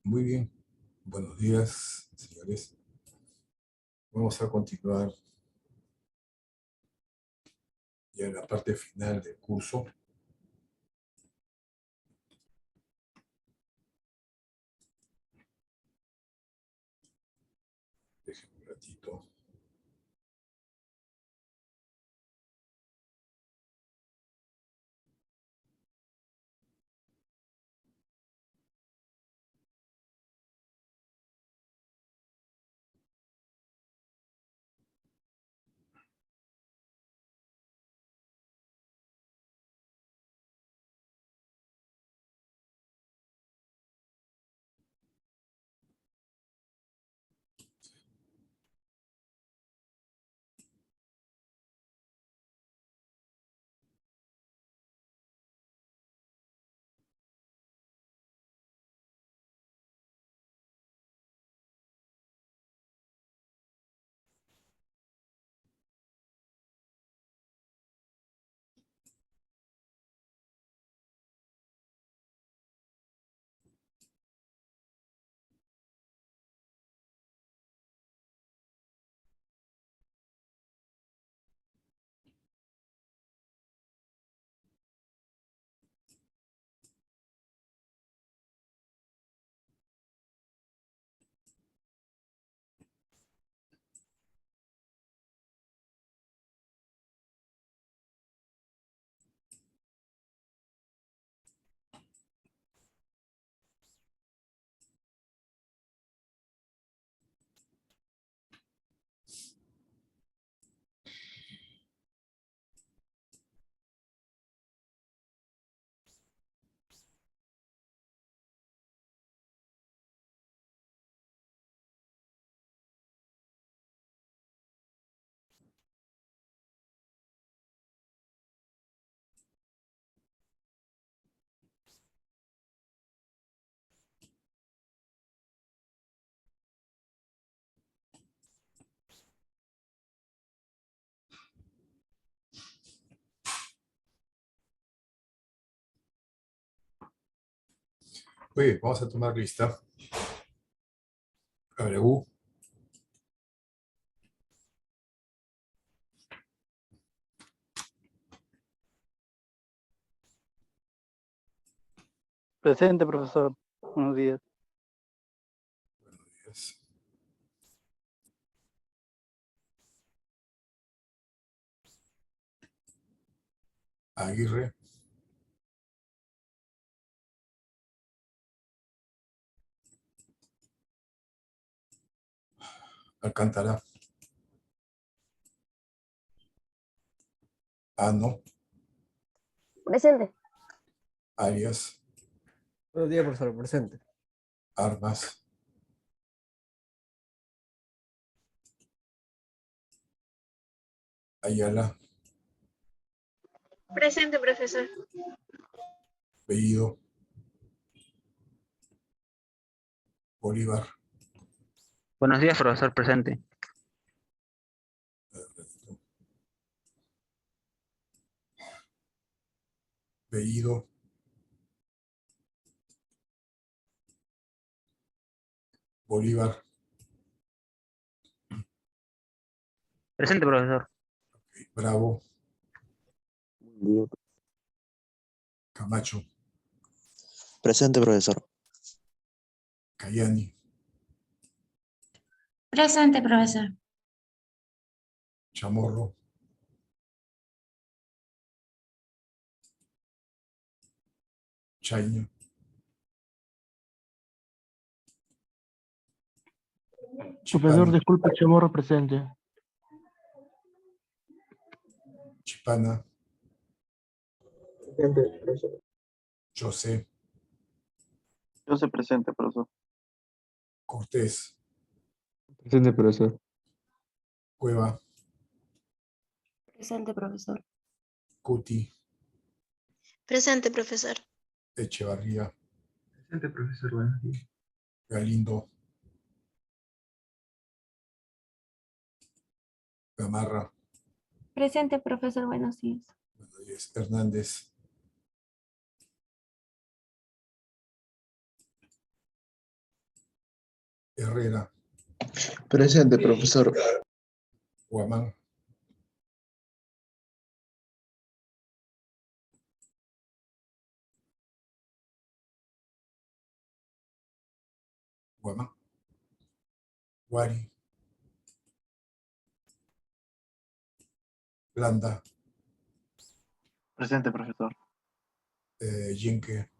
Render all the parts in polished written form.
Muy bien. Buenos días, señores. Vamos a continuar ya en la parte final del curso. Déjenme un ratito. Muy bien, vamos a tomar lista. W. Presente, profesor. Buenos días. Buenos días. Aguirre. Alcántara. Ano. Presente. Arias. Buenos días, profesor, presente. Armas. Ayala. Presente, profesor. Bellido. Bolívar. Buenos días, profesor presente. Bellido. Bolívar. Presente, profesor. Bravo. Buen día. Camacho. Presente, profesor. Cayani. Presente, profesor. Chamorro. Chaño. Profesor, Chipana. disculpe, Chamorro presente. Chipana. Presente, profesor. José. Yo soy presente, profesor. Cortés. Presente, profesor. Cueva. Presente, profesor. Cuti. Presente, profesor. Echevarría. Presente, profesor, buenos días. Galindo. Gamarra. Presente, profesor. Buenos días. Buenos días. Hernández. Herrera, Presente, profesor. Guamán, Guamán, Guari, Landa, Presente, profesor. Yinque,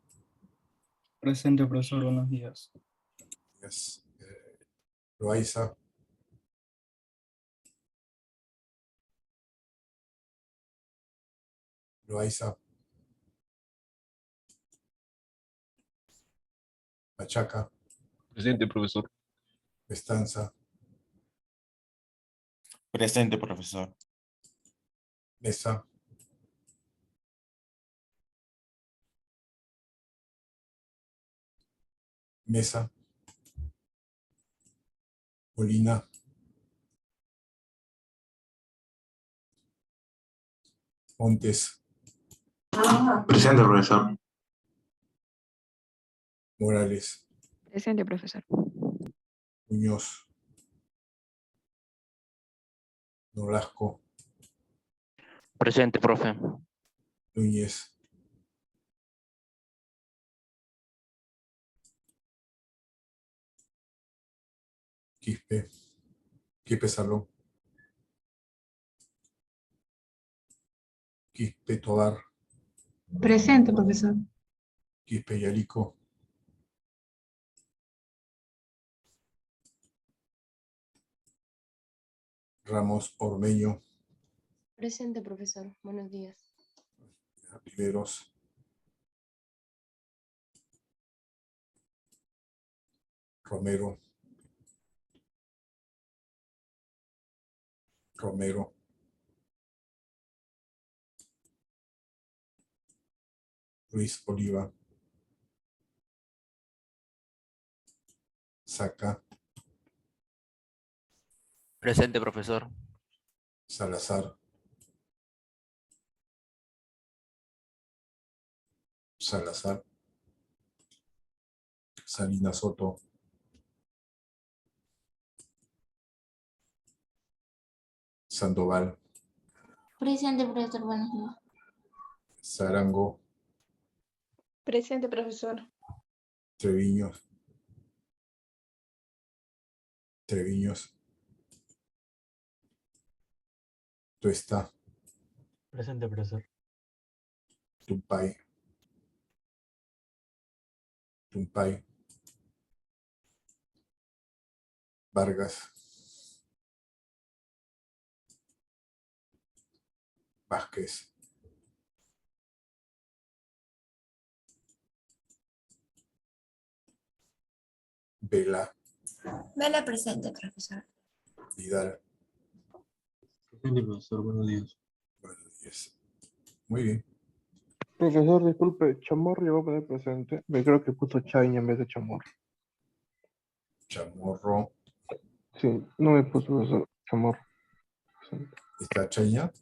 Presente, profesor. Buenos días. yes, Loaiza, Loaiza, Machaca, Presente, profesor. Estanza, Presente, profesor. Mesa, Mesa, Molina, Montes, Presente, profesor. Morales, Presente, profesor. Muñoz, Nolasco, Presente, profe. Núñez, Quispe, Quispe Salón, Quispe Tobar, Presente, profesor. Quispe Yalico, Ramos Ormeño, Presente, profesor. Buenos días. Riveros, Romero, Romero, Luis Oliva, Saca, Presente, profesor. Salazar, Salazar, Salina Soto, Sandoval, Presente, profesor. Buenos días. Zarango, Presente, profesor. Treviños, Treviños, Tuesta, Presente, profesor. Tumpay, Tumpay, Vargas, Vázquez, Vela, Vela presente, profesor. Vidal. Presente, profesor. Buenos días. Buenos días. Muy bien. Profesor, disculpe, Chamorro llegó a poner presente. Me creo que puso Chaña en vez de Chamorro. Chamorro. Sí, no me puso profesor Chamorro. Presente. ¿Está Chaña?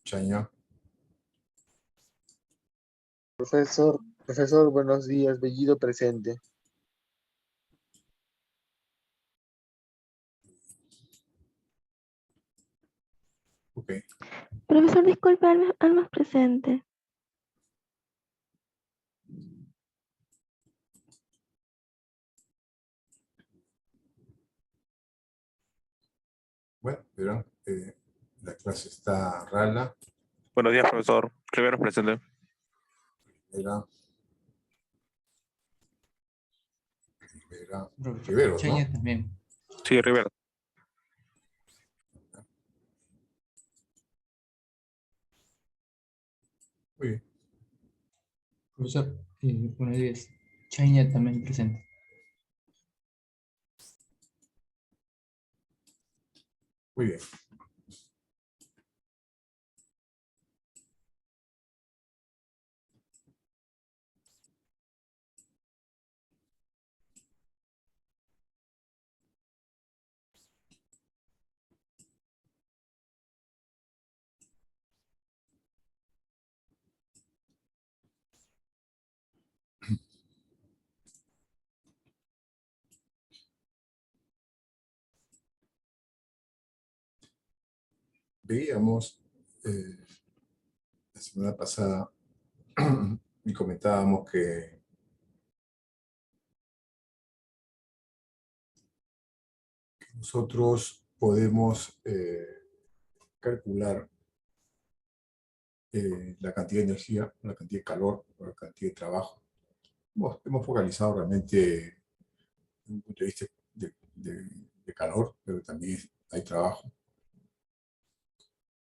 Chaña. Profesor, buenos días. Bellido presente. Ok. Profesor, disculpe, Almas presente. Bueno, verán, la clase está rala. Buenos días, profesor. Rivero, presente. Rivera. Riveros, ¿no? También. Sí, Rivero. Muy bien. Profesor, buenos días. Chaña también presente. Muy bien. veíamos la semana pasada y comentábamos que nosotros podemos calcular la cantidad de energía, la cantidad de calor, la cantidad de trabajo. Hemos focalizado realmente desde un punto de vista de calor, pero también hay trabajo.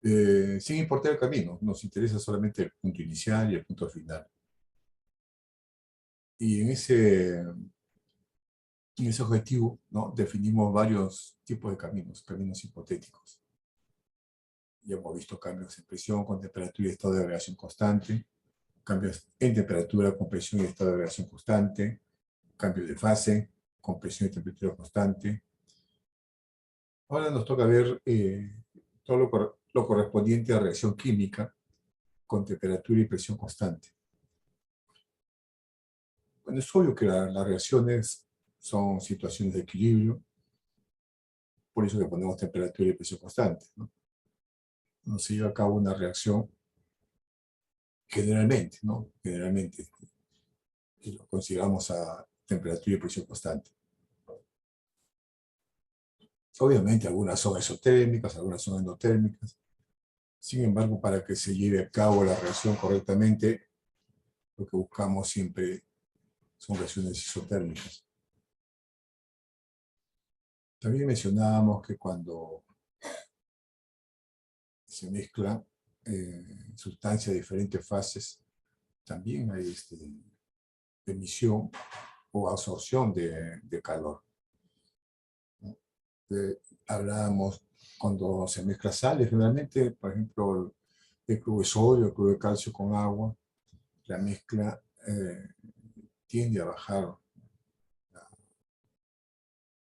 Sin importar el camino, nos interesa solamente el punto inicial y el punto final. Y en ese objetivo, ¿no?, definimos varios tipos de caminos hipotéticos. Ya hemos visto cambios en presión con temperatura y estado de agregación constante, cambios en temperatura con presión y estado de agregación constante, cambios de fase con presión y temperatura constante. Ahora nos toca ver todo lo correspondiente a reacción química con temperatura y presión constante. Bueno, es obvio que las reacciones son situaciones de equilibrio, por eso que ponemos temperatura y presión constante, ¿no? No se lleva a cabo una reacción generalmente, ¿no? Generalmente lo consideramos a temperatura y presión constante. Obviamente algunas son exotérmicas, algunas son endotérmicas. Sin embargo, para que se lleve a cabo la reacción correctamente, lo que buscamos siempre son reacciones isotérmicas. También mencionábamos que cuando se mezclan sustancias de diferentes fases, también hay emisión o absorción de calor. Hablábamos cuando se mezcla sales, generalmente, por ejemplo, el cloruro de sodio, el cloruro de calcio con agua, la mezcla tiende a bajar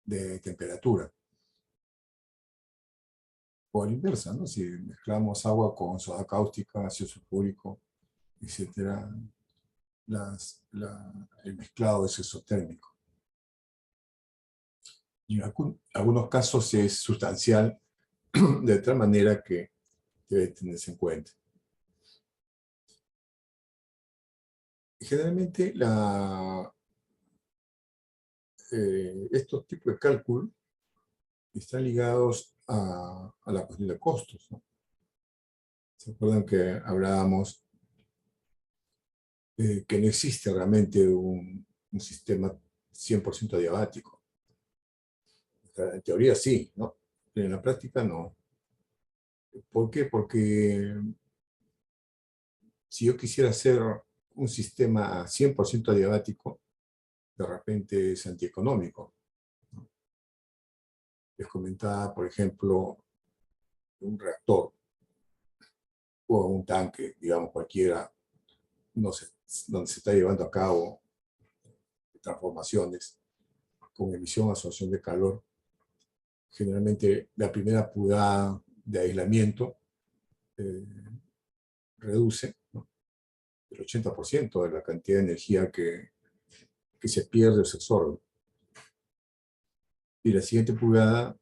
de temperatura. O a la inversa, ¿no? Si mezclamos agua con soda cáustica, ácido sulfúrico, etc., el mezclado es exotérmico. Y en algunos casos es sustancial, de tal manera que debe tenerse en cuenta. Generalmente estos tipos de cálculo están ligados a la cuestión de costos, ¿no? ¿Se acuerdan que hablábamos que no existe realmente un sistema 100% adiabático? En teoría sí, ¿no? Pero en la práctica no. ¿Por qué? Porque si yo quisiera hacer un sistema 100% adiabático, de repente es antieconómico, ¿no? Les comentaba, por ejemplo, un reactor o un tanque, digamos cualquiera, no sé, donde se está llevando a cabo transformaciones con emisión, absorción de calor. Generalmente la primera pulgada de aislamiento reduce, ¿no?, el 80% de la cantidad de energía que se pierde o se absorbe. Y la siguiente pulgada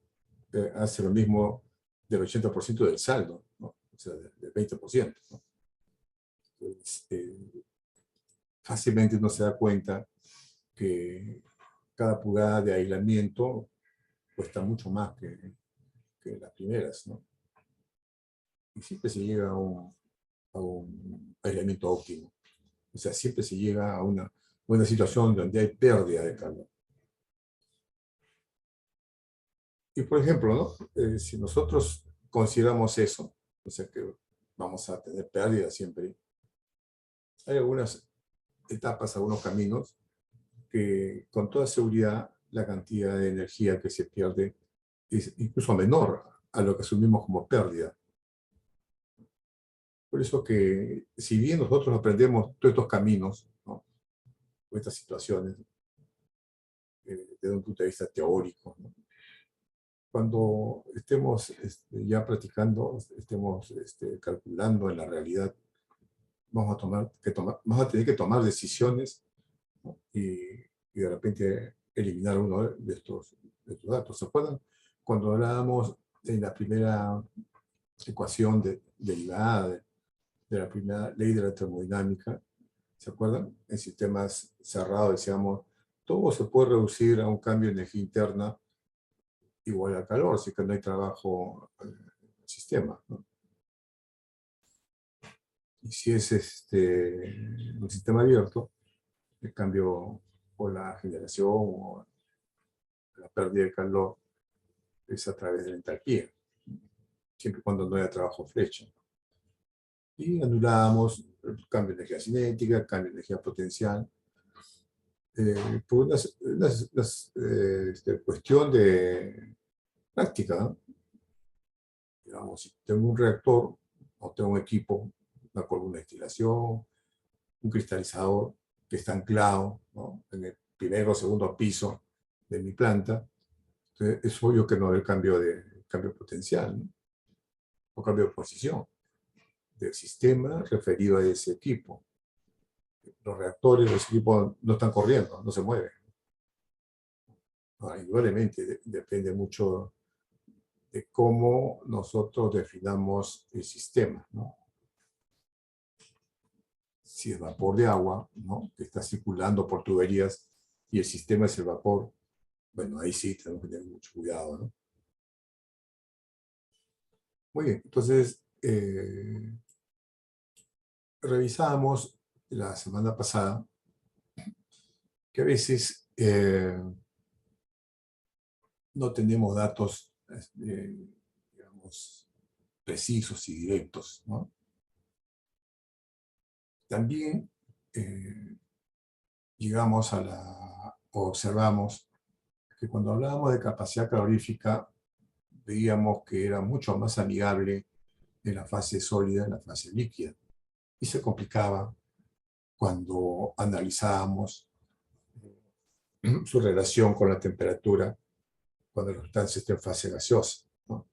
hace lo mismo del 80% del saldo, ¿no? O sea, del 20%, ¿no? Entonces, fácilmente uno se da cuenta que cada pulgada de aislamiento cuesta mucho más que las primeras, ¿no? Y siempre se llega a un aislamiento óptimo. O sea, siempre se llega a una buena situación donde hay pérdida de calor. Y por ejemplo, ¿no?, si nosotros consideramos eso, o sea que vamos a tener pérdida siempre, hay algunas etapas, algunos caminos que con toda seguridad la cantidad de energía que se pierde es incluso menor a lo que asumimos como pérdida. Por eso que, si bien nosotros aprendemos todos estos caminos, ¿no?, o estas situaciones, desde un punto de vista teórico, ¿no?, cuando estemos ya practicando, estemos calculando en la realidad, vamos a tener que tomar decisiones, ¿no?, y de repente eliminar uno de estos datos. ¿Se acuerdan? Cuando hablábamos en la primera ecuación derivada de la primera ley de la termodinámica. ¿Se acuerdan? En sistemas cerrados decíamos, todo se puede reducir a un cambio de energía interna igual al calor, así que no hay trabajo en el sistema, ¿no? Y si es un sistema abierto, el cambio o la generación o la pérdida de calor es a través de la entalpía, siempre y cuando no haya trabajo flecha. Y anulamos el cambio de energía cinética, cambio de energía potencial, por una cuestión de práctica, ¿no? Digamos, si tengo un reactor o tengo un equipo, una columna de destilación, un cristalizador que está anclado, ¿no?, en el primer o segundo piso de mi planta, entonces es obvio que no hay cambio potencial, ¿no?, o cambio de posición del sistema referido a ese equipo. Los reactores de ese equipo no están corriendo, no se mueven. Indudablemente depende mucho de cómo nosotros definamos el sistema, ¿no? Si es vapor de agua, ¿no?, que está circulando por tuberías y el sistema es el vapor, bueno, ahí sí tenemos que tener mucho cuidado, ¿no? Muy bien, entonces revisamos la semana pasada que a veces no tenemos datos, digamos, precisos y directos, ¿no? También llegamos o observamos que cuando hablábamos de capacidad calorífica, veíamos que era mucho más amigable en la fase sólida, en la fase líquida, y se complicaba cuando analizábamos su relación con la temperatura cuando la sustancia está en fase gaseosa, ¿no?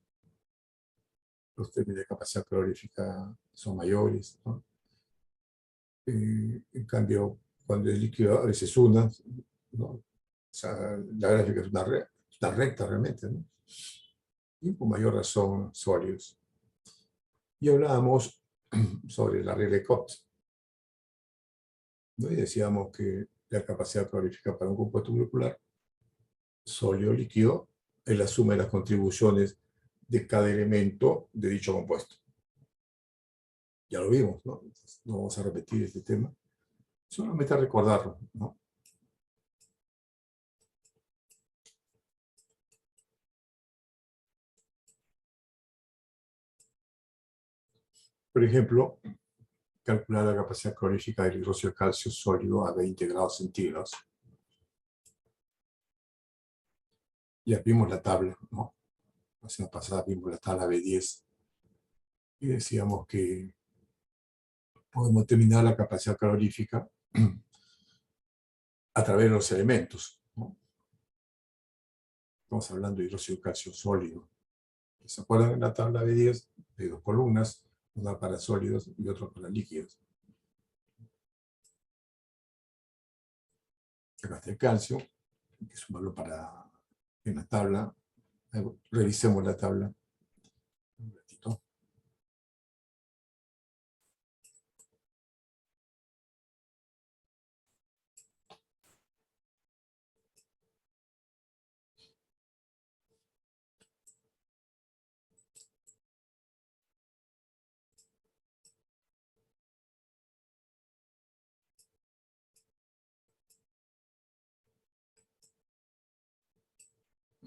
Los términos de capacidad calorífica son mayores, ¿no? En cambio, cuando el líquido a veces una, ¿no? O sea, la gráfica es una recta realmente, ¿no? Y con mayor razón sólidos. Y hablábamos sobre la regla de Koch, ¿no? Y decíamos que la capacidad calorífica para un compuesto molecular sólido o líquido es la suma de las contribuciones de cada elemento de dicho compuesto. Ya lo vimos, ¿no? Entonces, no vamos a repetir este tema, solamente a recordarlo, ¿no? Por ejemplo, calcular la capacidad calorífica del hidróxido de calcio sólido a 20 grados centígrados. Ya vimos la tabla, ¿no? La semana pasada vimos la tabla B10 y decíamos que podemos determinar la capacidad calorífica a través de los elementos, ¿no? Estamos hablando de hidróxido de calcio sólido. ¿Se acuerdan en la tabla B10? De dos columnas, una para sólidos y otra para líquidos. Acá está el calcio, hay que sumarlo en la tabla. Revisemos la tabla. Un ratito.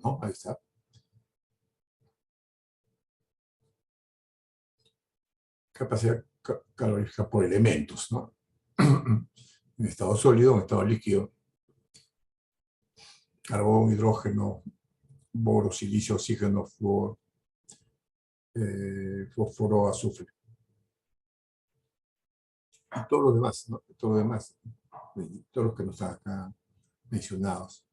¿No? Ahí está. Capacidad calorífica por elementos, ¿no? En estado sólido, en estado líquido. Carbón, hidrógeno, boro, silicio, oxígeno, flúor, fósforo, azufre. Y todos los demás, ¿no? Todo lo demás, todos los que no están acá mencionados.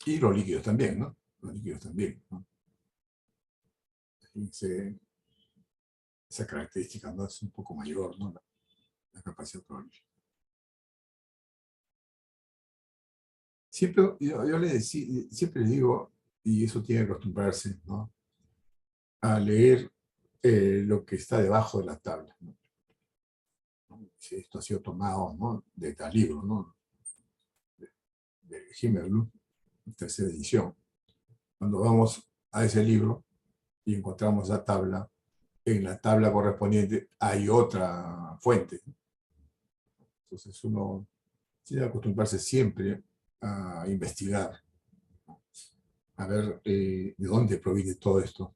Y los líquidos también, ¿no? Los líquidos también, ¿no? Esa característica, ¿no?, es un poco mayor, ¿no? La capacidad calorífica. Siempre, siempre les digo, y eso tiene que acostumbrarse, ¿no?, a leer lo que está debajo de la tabla, ¿no? Esto ha sido tomado, ¿no?, de tal libro, ¿no?, de Himmelblut, tercera edición. Cuando vamos a ese libro y encontramos la tabla, en la tabla correspondiente hay otra fuente. Entonces uno tiene que acostumbrarse siempre a investigar, a ver de dónde proviene todo esto.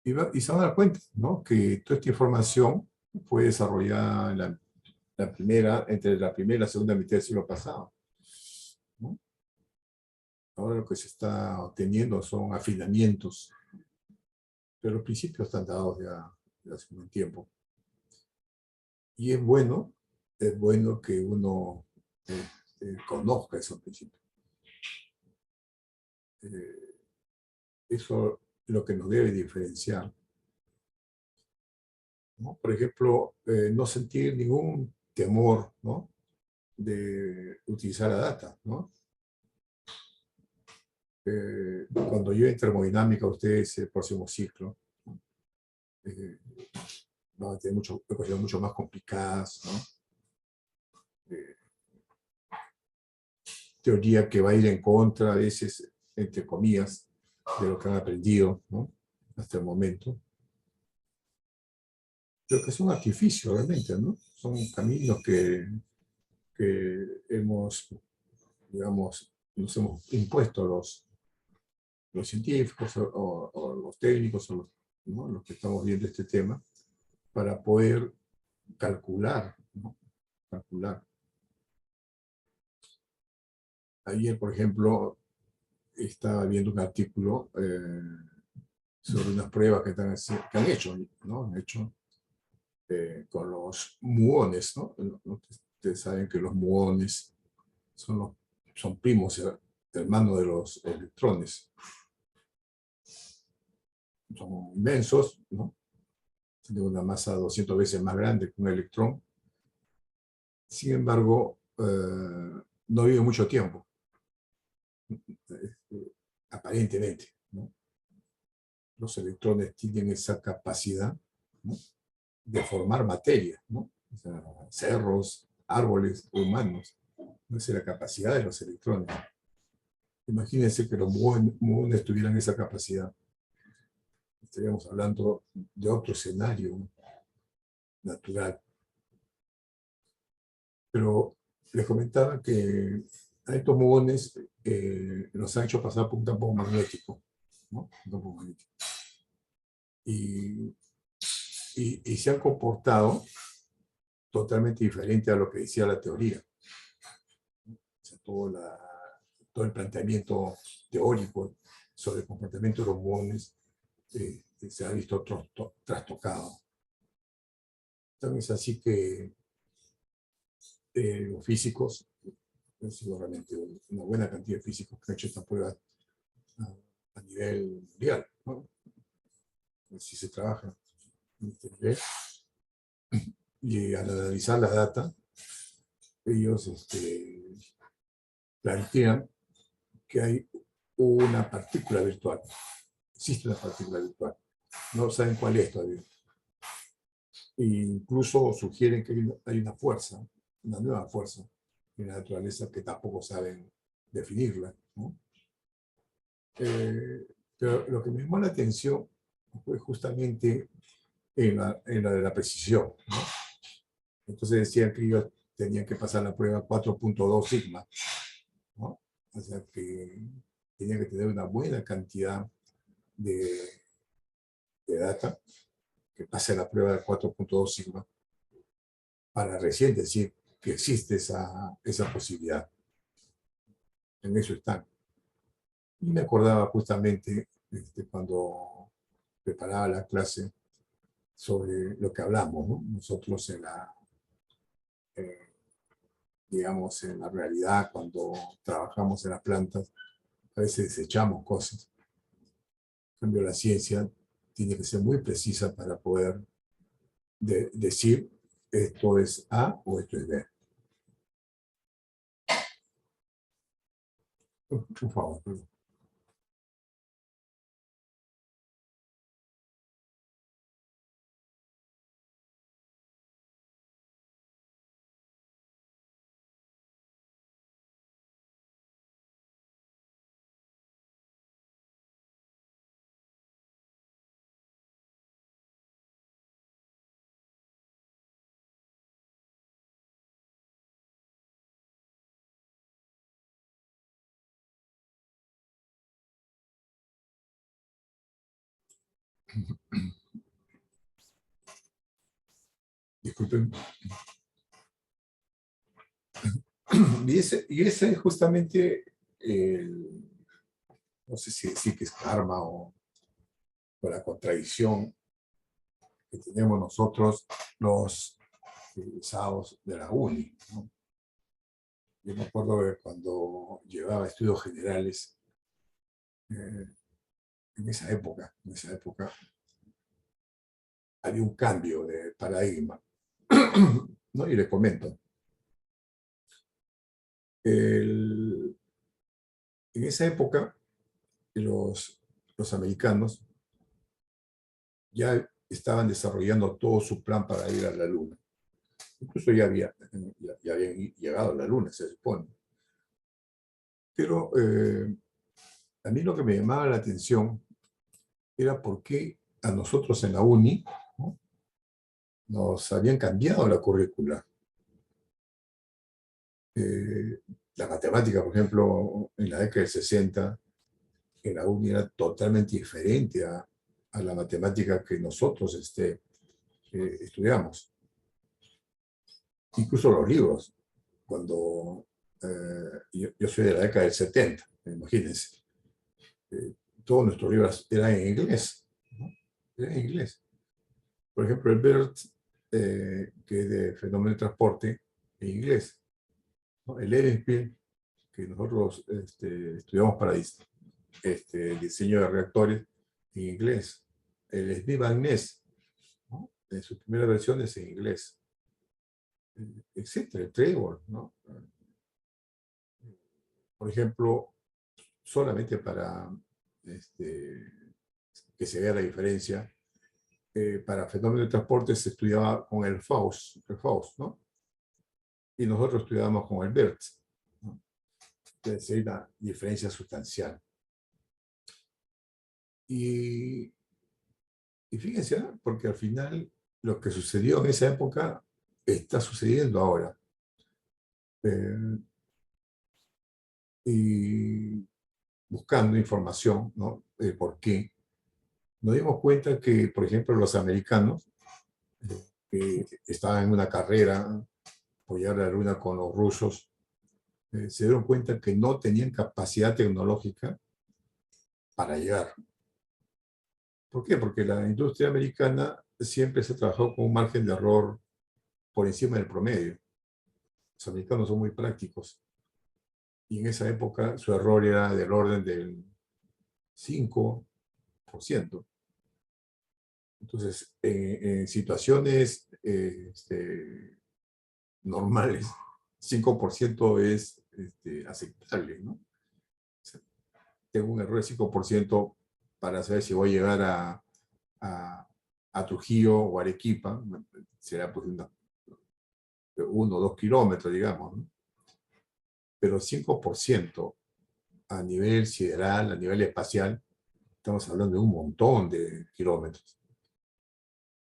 Y se van a dar cuenta, ¿no?, que toda esta información fue desarrollada en entre la primera y la segunda mitad del siglo pasado, ¿no? Ahora lo que se está obteniendo son afinamientos, pero los principios están dados ya hace un tiempo. Y es bueno que uno conozca esos principios. Eso es lo que nos debe diferenciar, ¿no? Por ejemplo, no sentir ningún temor, ¿no?, de utilizar la data, ¿no? Cuando yo en termodinámica, ustedes el próximo ciclo van a tener ecuaciones mucho más complicadas, ¿no? Teoría que va a ir en contra, a veces, entre comillas, de lo que han aprendido, ¿no?, hasta el momento. Pero que es un artificio realmente, ¿no? Son caminos que digamos, nos hemos impuesto los científicos o los técnicos, ¿no?, los que estamos viendo este tema, para poder calcular, ¿no?, calcular. Ayer, por ejemplo, estaba viendo un artículo sobre unas pruebas que han hecho, ¿no?, han hecho con los muones, ¿no? Ustedes saben que los muones son primos hermanos de los electrones. Son inmensos, ¿no? Tienen una masa 200 veces más grande que un electrón. Sin embargo, no viven mucho tiempo, aparentemente, ¿no? Los electrones tienen esa capacidad, ¿no?, de formar materia, ¿no? O sea, cerros, árboles, humanos. No es la capacidad de los electrones. Imagínense que los muones tuvieran esa capacidad. Estaríamos hablando de otro escenario natural. Pero les comentaba que a estos muones los han hecho pasar por un campo magnético, ¿no? Un campo magnético. Y se han comportado totalmente diferente a lo que decía la teoría. O sea, todo el planteamiento teórico sobre el comportamiento de los muones se ha visto trastocado. Entonces es así que los físicos, han sido realmente una buena cantidad de físicos que han hecho esta prueba a nivel mundial, ¿no? Así se trabaja en este nivel. Y al analizar la data, ellos plantean que hay una partícula virtual. Existe una partícula virtual. No saben cuál es todavía. E incluso sugieren que hay una fuerza, una nueva fuerza en la naturaleza que tampoco saben definirla, ¿no? Pero lo que me llamó la atención fue justamente en la de la precisión, ¿no? Entonces decían que ellos tenían que pasar la prueba 4.2 sigma, ¿no? O sea que tenían que tener una buena cantidad de data que pase la prueba de 4.2 sigma para recién decir que existe esa posibilidad. En eso están. Y me acordaba justamente cuando preparaba la clase sobre lo que hablamos, ¿no? Nosotros digamos, en la realidad, cuando trabajamos en las plantas, a veces desechamos cosas. En cambio, la ciencia tiene que ser muy precisa para poder decir esto es A o esto es B. Por favor. Perdón. Disculpen. Y ese es justamente no sé si decir que es karma o la contradicción que tenemos nosotros los egresados de la UNI, ¿no? Yo me acuerdo que cuando llevaba estudios generales, en esa época, había un cambio de paradigma, ¿no? Y le comento. En esa época, los americanos ya estaban desarrollando todo su plan para ir a la Luna. Incluso ya habían llegado a la Luna, se supone. Pero a mí lo que me llamaba la atención era por qué a nosotros en la UNI, ¿no?, nos habían cambiado la currícula. La matemática, por ejemplo, en la década del 60, en la UNI era totalmente diferente a la matemática que nosotros estudiamos. Incluso los libros, cuando yo soy de la década del 70, imagínense, todos nuestros libros eran en inglés, ¿no? Eran en inglés. Por ejemplo, el BERT, que es de fenómeno de transporte, en inglés, ¿no? El Ehrenspiel, que nosotros estudiamos para diseño de reactores, en inglés. El Smith-Magness, ¿no?, en sus primeras versiones en inglés, etcétera, el Trevor, ¿no? Por ejemplo, solamente para que se vea la diferencia, para fenómeno de transporte se estudiaba con el Faust, ¿no? Y nosotros estudiábamos con el BERT, ¿no? Entonces hay una diferencia sustancial. Y fíjense, ¿no?, porque al final lo que sucedió en esa época está sucediendo ahora. Y buscando información, ¿no?, de por qué, nos dimos cuenta que, por ejemplo, los americanos, que estaban en una carrera por llegar a la Luna con los rusos, se dieron cuenta que no tenían capacidad tecnológica para llegar. ¿Por qué? Porque la industria americana siempre se trabajó con un margen de error por encima del promedio. Los americanos son muy prácticos. Y en esa época su error era del orden del 5%. Entonces, en situaciones normales, 5% es aceptable, ¿no? O sea, tengo un error de 5% para saber si voy a llegar a Trujillo o Arequipa, será pues 1 o 2 kilómetros, digamos, ¿no? Pero 5% a nivel sideral, a nivel espacial, estamos hablando de un montón de kilómetros.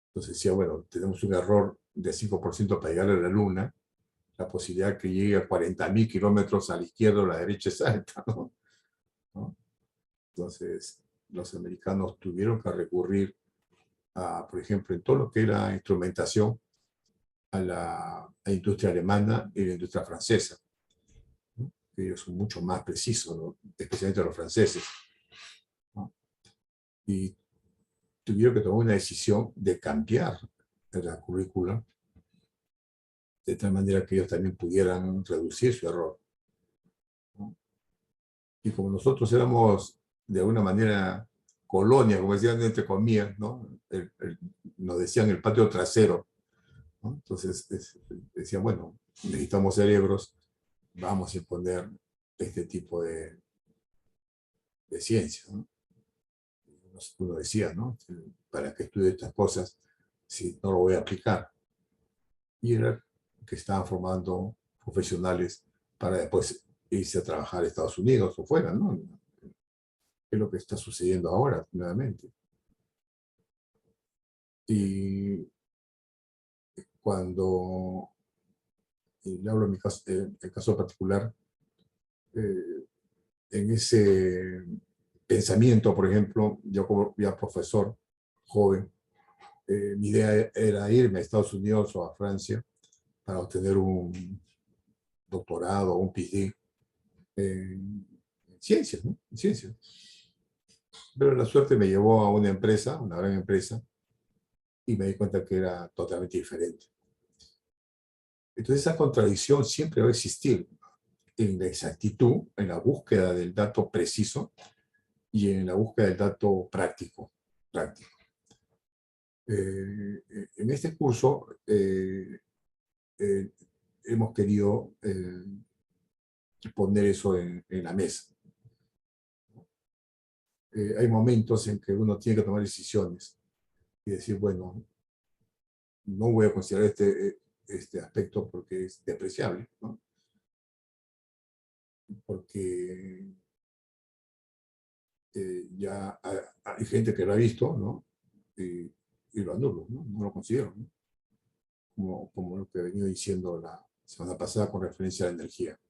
Entonces decía, bueno, tenemos un error de 5% para llegar a la Luna, la posibilidad que llegue a 40.000 kilómetros a la izquierda o a la derecha es alta, ¿no? Entonces, los americanos tuvieron que recurrir a, por ejemplo, en todo lo que era instrumentación, a la industria alemana y la industria francesa, ¿no? Ellos son mucho más precisos, ¿no?, especialmente los franceses, ¿no? Y tuvieron que tomar una decisión de cambiar la currícula de tal manera que ellos también pudieran reducir su error, ¿no? Y como nosotros éramos de alguna manera colonia, como decían entre comillas, ¿no?, nos decían el patio trasero, ¿no? Entonces decían, bueno, necesitamos cerebros, vamos a imponer este tipo de de ciencia, ¿no? Uno decía, ¿no? ¿Para qué estudio estas cosas si no lo voy a aplicar? Y era que estaban formando profesionales para después irse a trabajar a Estados Unidos o fuera, ¿no? Es lo que está sucediendo ahora, nuevamente. Y cuando, y le hablo en mi caso, el caso particular, en ese pensamiento, por ejemplo, yo como ya profesor joven, mi idea era irme a Estados Unidos o a Francia para obtener un doctorado o un PhD en ciencias, ¿no? En ciencias. Pero la suerte me llevó a una empresa, una gran empresa, y me di cuenta que era totalmente diferente. Entonces esa contradicción siempre va a existir en la exactitud, en la búsqueda del dato preciso y en la búsqueda del dato práctico. En este curso hemos querido poner eso en la mesa. Hay momentos en que uno tiene que tomar decisiones y decir, bueno, no voy a considerar este aspecto porque es despreciable, ¿no? Porque ya hay gente que lo ha visto, ¿no? Y lo anulo, ¿no? No lo considero, ¿no? Como lo que he venido diciendo la semana pasada con referencia a la energía.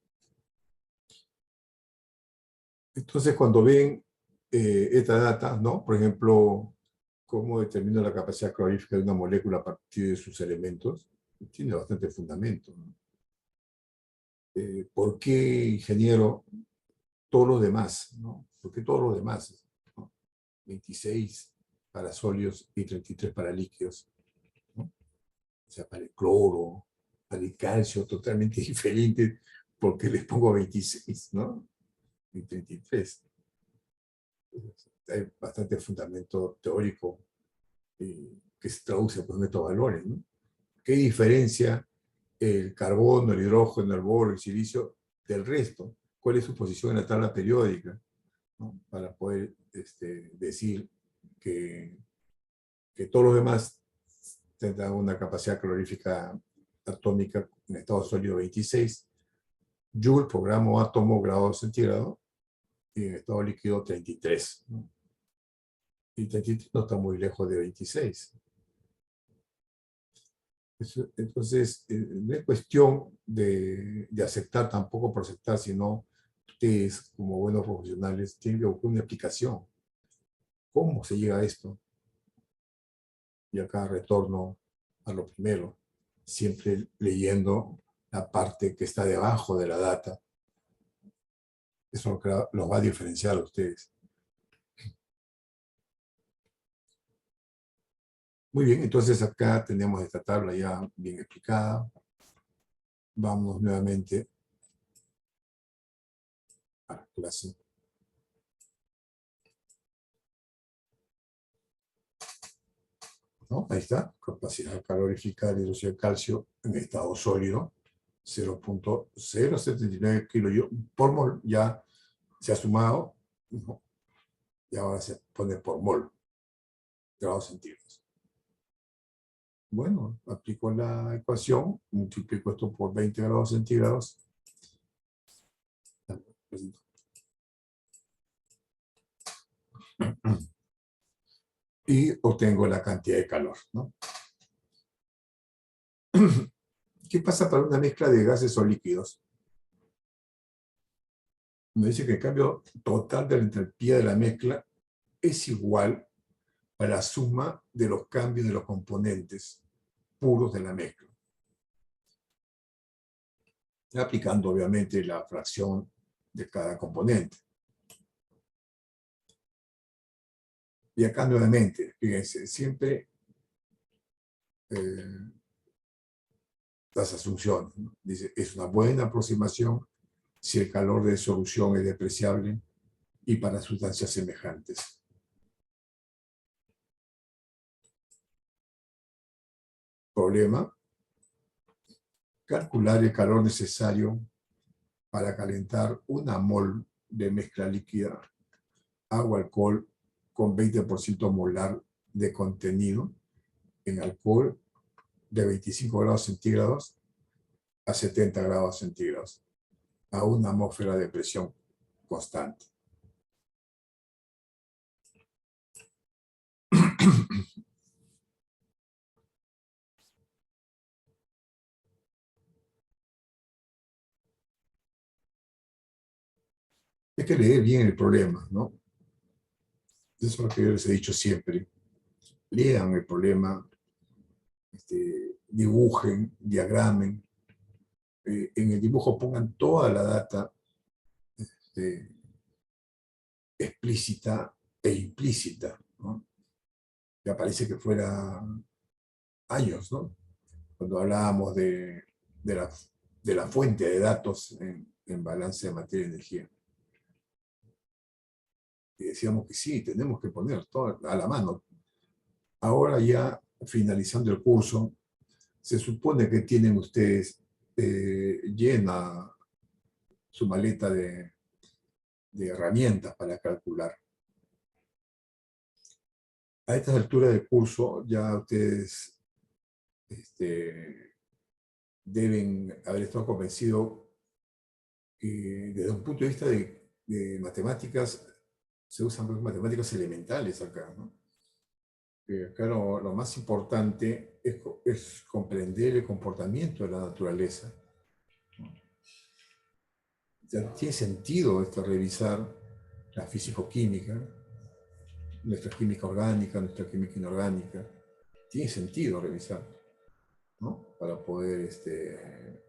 Entonces, cuando ven esta data, ¿no? Por ejemplo, cómo determino la capacidad calorífica de una molécula a partir de sus elementos, tiene bastante fundamento, ¿no? ¿Por qué, ingeniero, todos los demás, ¿no? ¿Por qué todos los demás, ¿no? 26 para sólidos y 33 para líquidos, ¿no? O sea, para el cloro, para el calcio, totalmente diferente, porque les pongo 26, ¿no? Y 33. Hay bastante fundamento teórico que se traduce por estos valores, ¿no? ¿Qué diferencia el carbono, el hidrógeno, el boro, el silicio del resto? ¿Cuál es su posición en la tabla periódica? ¿No? Para poder decir que todos los demás tendrán una capacidad calorífica atómica en estado sólido 26, Joule por gramo átomo grado centígrado, y en estado líquido 33, ¿no? Y 33 no está muy lejos de 26. Entonces, no es cuestión de aceptar tampoco por aceptar, sino ustedes, como buenos profesionales, tienen que buscar una explicación. ¿Cómo se llega a esto? Y acá retorno a lo primero, siempre leyendo la parte que está debajo de la data. Eso los va a diferenciar a ustedes. Muy bien, entonces acá tenemos esta tabla ya bien explicada. Vamos nuevamente a la clase. ¿No? Ahí está, capacidad calorífica de hidróxido de calcio en estado sólido, 0.079 kJ por mol, ya se ha sumado, ¿no? Y ahora se pone por mol, grados centígrados. Bueno, aplico la ecuación, multiplico esto por 20 grados centígrados. Y obtengo la cantidad de calor, ¿no? ¿Qué pasa para una mezcla de gases o líquidos? Me dice que el cambio total de la entropía de la mezcla es igual a la suma de los cambios de los componentes puros de la mezcla. Aplicando obviamente la fracción de cada componente. Y acá nuevamente, fíjense, siempre las asunciones, ¿no? Dice, es una buena aproximación si el calor de solución es despreciable y para sustancias semejantes. Problema: calcular el calor necesario para calentar una mol de mezcla líquida agua-alcohol con 20% molar de contenido en alcohol de 25 grados centígrados a 70 grados centígrados a una atmósfera de presión constante. Hay que leer bien el problema, ¿no? Eso es lo que yo les he dicho siempre. Lean el problema, dibujen, diagramen. En el dibujo pongan toda la data explícita e implícita, ¿no? Ya parece que fuera años, ¿no? Cuando hablábamos de la fuente de datos en balance de materia y energía. Y decíamos que sí, tenemos que poner todo a la mano. Ahora ya, finalizando el curso, se supone que tienen ustedes llena su maleta de herramientas para calcular. A estas alturas del curso ya ustedes deben haber estado convencidos que desde un punto de vista de matemáticas, se usan matemáticas elementales acá, ¿no? Acá lo más importante es comprender el comportamiento de la naturaleza. Ya tiene sentido revisar la físico-química, nuestra química orgánica, nuestra química inorgánica. Tiene sentido revisar, ¿no? Para poder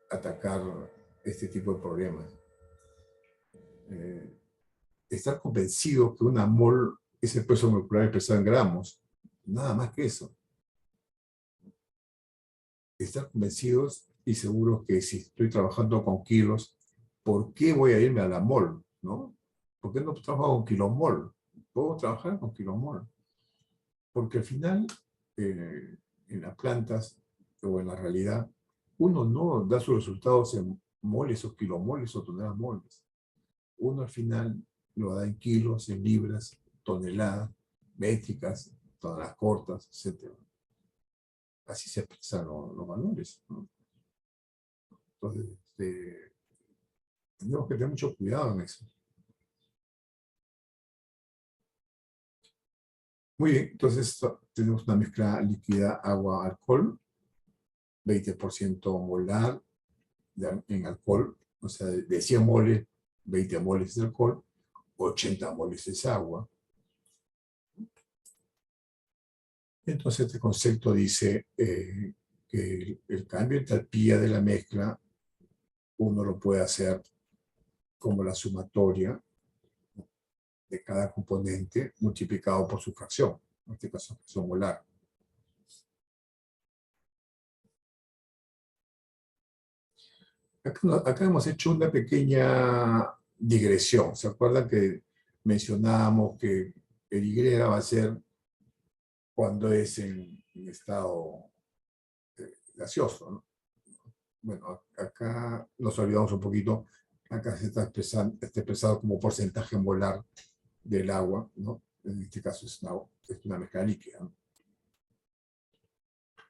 atacar este tipo de problemas. Estar convencido que una mol es el peso molecular expresado en gramos. Nada más que eso. Estar convencidos y seguros que si estoy trabajando con kilos, ¿por qué voy a irme a la mol? ¿No? ¿Por qué no trabajo con kilomol? Puedo trabajar con kilomol. Porque al final, en las plantas o en la realidad, uno no da sus resultados en moles o kilomoles o toneladas moles. Uno al final lo da en kilos, en libras, toneladas, métricas, toneladas cortas, etc. Así se expresan los valores, ¿no? Entonces, tenemos que tener mucho cuidado en eso. Muy bien, entonces tenemos una mezcla líquida agua-alcohol, 20% molar en alcohol, o sea, de 100 moles, 20 moles de alcohol, 80 moles es agua. Entonces este concepto dice que el cambio de entalpía de la mezcla uno lo puede hacer como la sumatoria de cada componente multiplicado por su fracción, en este caso fracción molar. Acá hemos hecho una pequeña digresión. ¿Se acuerdan que mencionábamos que el Y va a ser cuando es en estado gaseoso, ¿no? Bueno, acá nos olvidamos un poquito. Acá se está expresado como porcentaje molar del agua, ¿no? En este caso es una mezcla líquida, ¿no?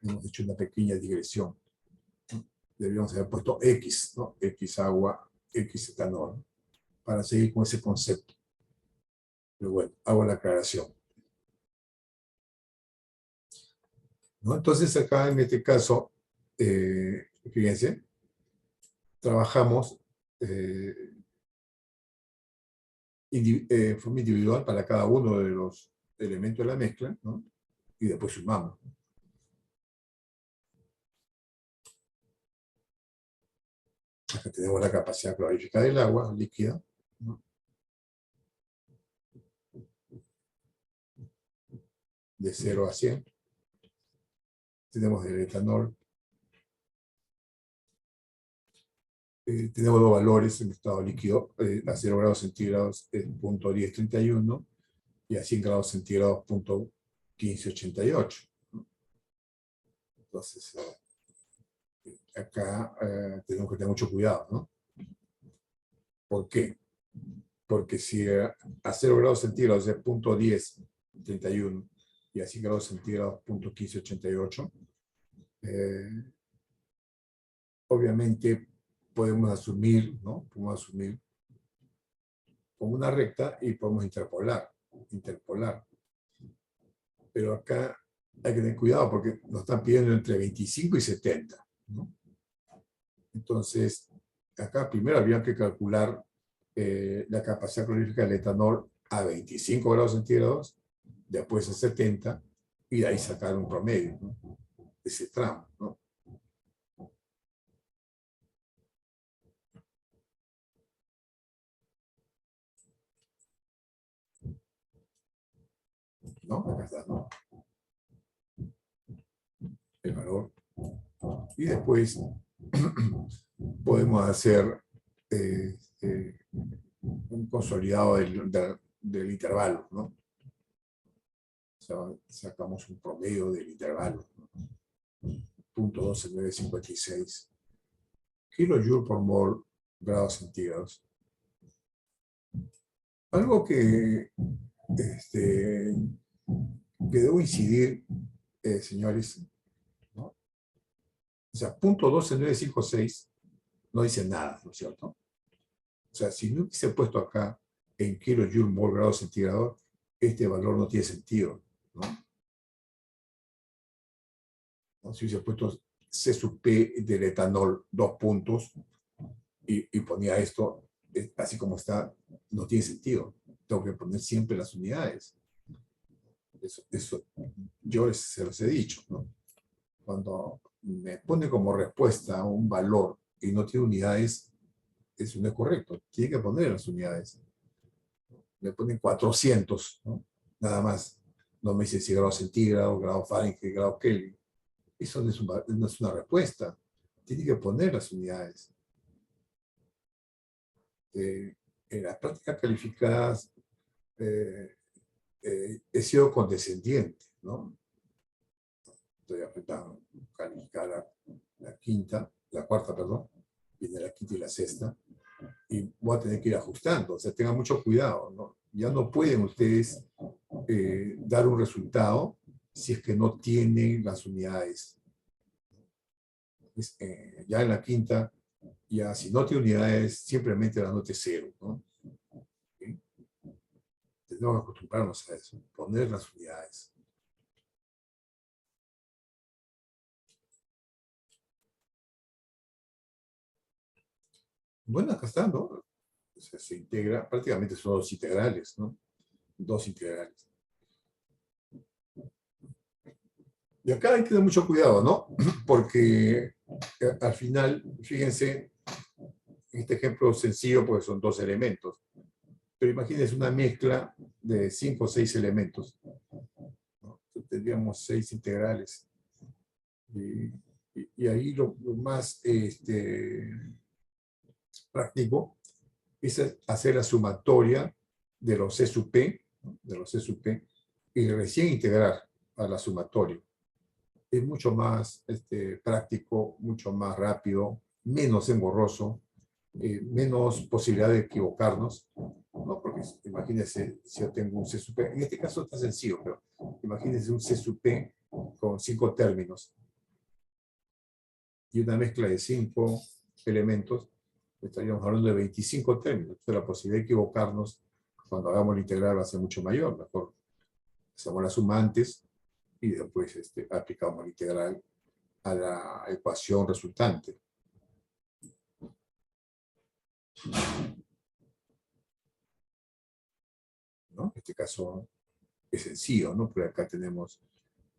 Hemos hecho una pequeña digresión. Deberíamos haber puesto X, ¿no? X agua, X etanol, para seguir con ese concepto. Pero bueno, hago la aclaración, ¿no? Entonces acá en este caso, fíjense, trabajamos en forma individual para cada uno de los elementos de la mezcla, ¿no? Y después sumamos. Acá tenemos la capacidad calorífica del agua líquida, ¿no? De 0 a 100. Tenemos el etanol. Tenemos dos valores en estado líquido. A 0 grados centígrados es 0.1031 y a 100 grados centígrados 0.1588. Entonces, acá tenemos que tener mucho cuidado, ¿no? ¿Por qué? porque si a 0 grados centígrados es 0.10, 31, y a 100 grados centígrados 0.15, 88, obviamente podemos asumir, ¿no? Podemos asumir como una recta y podemos interpolar. Pero acá hay que tener cuidado porque nos están pidiendo entre 25 y 70, ¿no? Entonces, acá primero habría que calcular la capacidad calorífica del etanol a 25 grados centígrados, después a 70, y de ahí sacar un promedio, ¿no? De ese tramo, ¿no? ¿No? Acá está, ¿no? El valor. Y después podemos hacer un consolidado del intervalo, ¿no? O sea, sacamos un promedio del intervalo, ¿no? 0.12956 kilojoule por mol grados centígrados. Algo que debo incidir, señores, ¿no? O sea, 0.12956 no dice nada, ¿no es cierto? O sea, si no hubiese puesto acá en kilojoule mol grado centígrado, este valor no tiene sentido, ¿no? ¿No? Si hubiese puesto C sub P del etanol, 2 puntos, y ponía esto, así como está, no tiene sentido. Tengo que poner siempre las unidades. Eso yo se los he dicho, ¿no? Cuando me pone como respuesta un valor y no tiene unidades, eso no es correcto. Tiene que poner las unidades. Me ponen 400, ¿no? Nada más. No me dice si grado centígrado, grado Fahrenheit, grado Kelvin. Eso no es una respuesta. Tiene que poner las unidades. En las prácticas calificadas he sido condescendiente, ¿no? Estoy apretando calificar la cuarta, perdón, viene la quinta y la sexta, y voy a tener que ir ajustando, o sea, tengan mucho cuidado, ¿no? Ya no pueden ustedes dar un resultado si es que no tienen las unidades. Ya en la quinta, ya si no tiene unidades, simplemente la nota es 0, ¿no? ¿Sí? Tenemos que acostumbrarnos a eso, poner las unidades. Bueno, acá está, ¿no? O sea, se integra, prácticamente son dos integrales, ¿no? Dos integrales. Y acá hay que tener mucho cuidado, ¿no? Porque al final, fíjense, en este ejemplo sencillo, porque son dos elementos. Pero imagínense una mezcla de 5 o 6 elementos, ¿no? Tendríamos 6 integrales. Y ahí lo más práctico es hacer la sumatoria de los C sub P, ¿no? De los C sub P, y recién integrar a la sumatoria. Es mucho más práctico, mucho más rápido, menos engorroso, menos posibilidad de equivocarnos, ¿no? Porque imagínense si yo tengo un C sub P, en este caso está sencillo, pero imagínense un C sub P con 5 términos y una mezcla de 5 elementos, estaríamos hablando de 25 términos. Entonces la posibilidad de equivocarnos cuando hagamos la integral va a ser mucho mayor. Mejor hacemos la suma antes y después aplicamos la integral a la ecuación resultante. ¿No? En este caso es sencillo, ¿no? Porque acá tenemos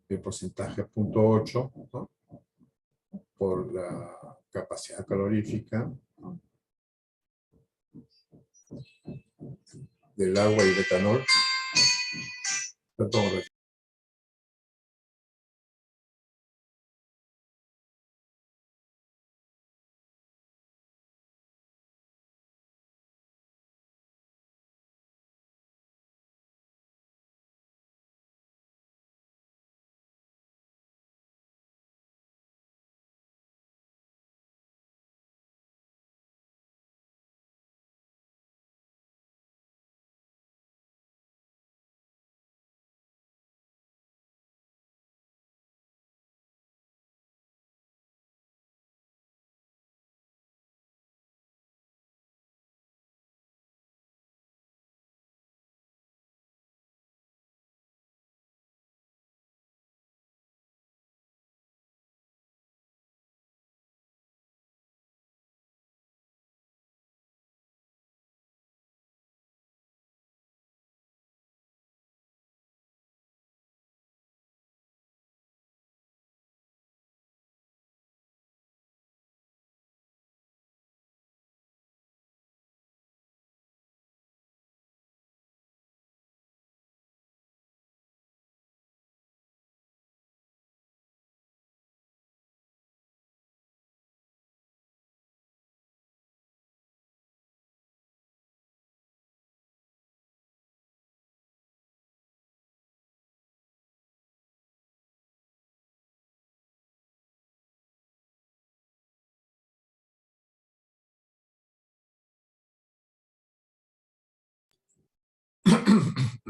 el porcentaje 0.8, ¿no? Por la capacidad calorífica, ¿no? Del agua y el etanol. Perdón,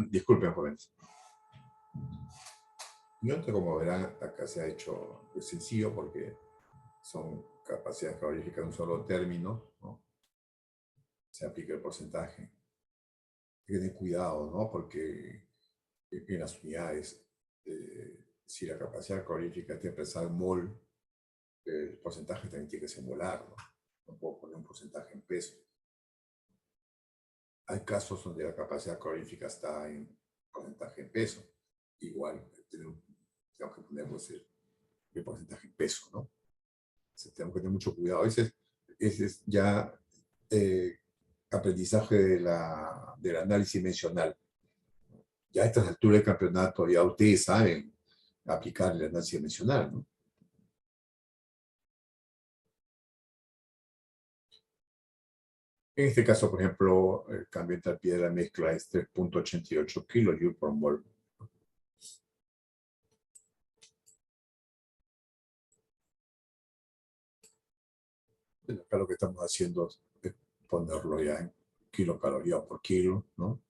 Disculpen, jóvenes. Como verán, acá se ha hecho sencillo porque son capacidades caloríficas de un solo término, ¿no? Se aplica el porcentaje. Hay que tener cuidado, ¿no? Porque en las unidades, si la capacidad calorífica está expresada en mol, el porcentaje también tiene que ser molar, ¿no? No puedo poner un porcentaje en peso. Hay casos donde la capacidad calorífica está en porcentaje en peso. Igual, tenemos que poner el porcentaje en peso, ¿no? Entonces, tenemos que tener mucho cuidado. Ese es ya aprendizaje del análisis mencional. Ya a estas alturas del campeonato, ya ustedes saben aplicar el análisis mencional, ¿no? En este caso, por ejemplo, el cambio de entalpía de la mezcla es 3.88 kJ por mol. Acá lo que estamos haciendo es ponerlo ya en kilocalorías por kilo, ¿no?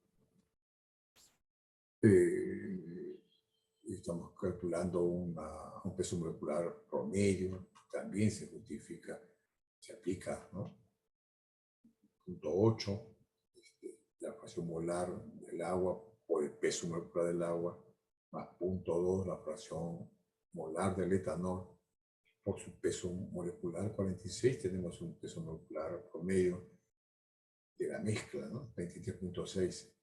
Y estamos calculando un peso molecular promedio, también se justifica, se aplica, ¿no? 0.8, la fracción molar del agua por el peso molecular del agua, más 0.2 la fracción molar del etanol por su peso molecular 46, tenemos un peso molecular promedio de la mezcla, ¿no? 23.6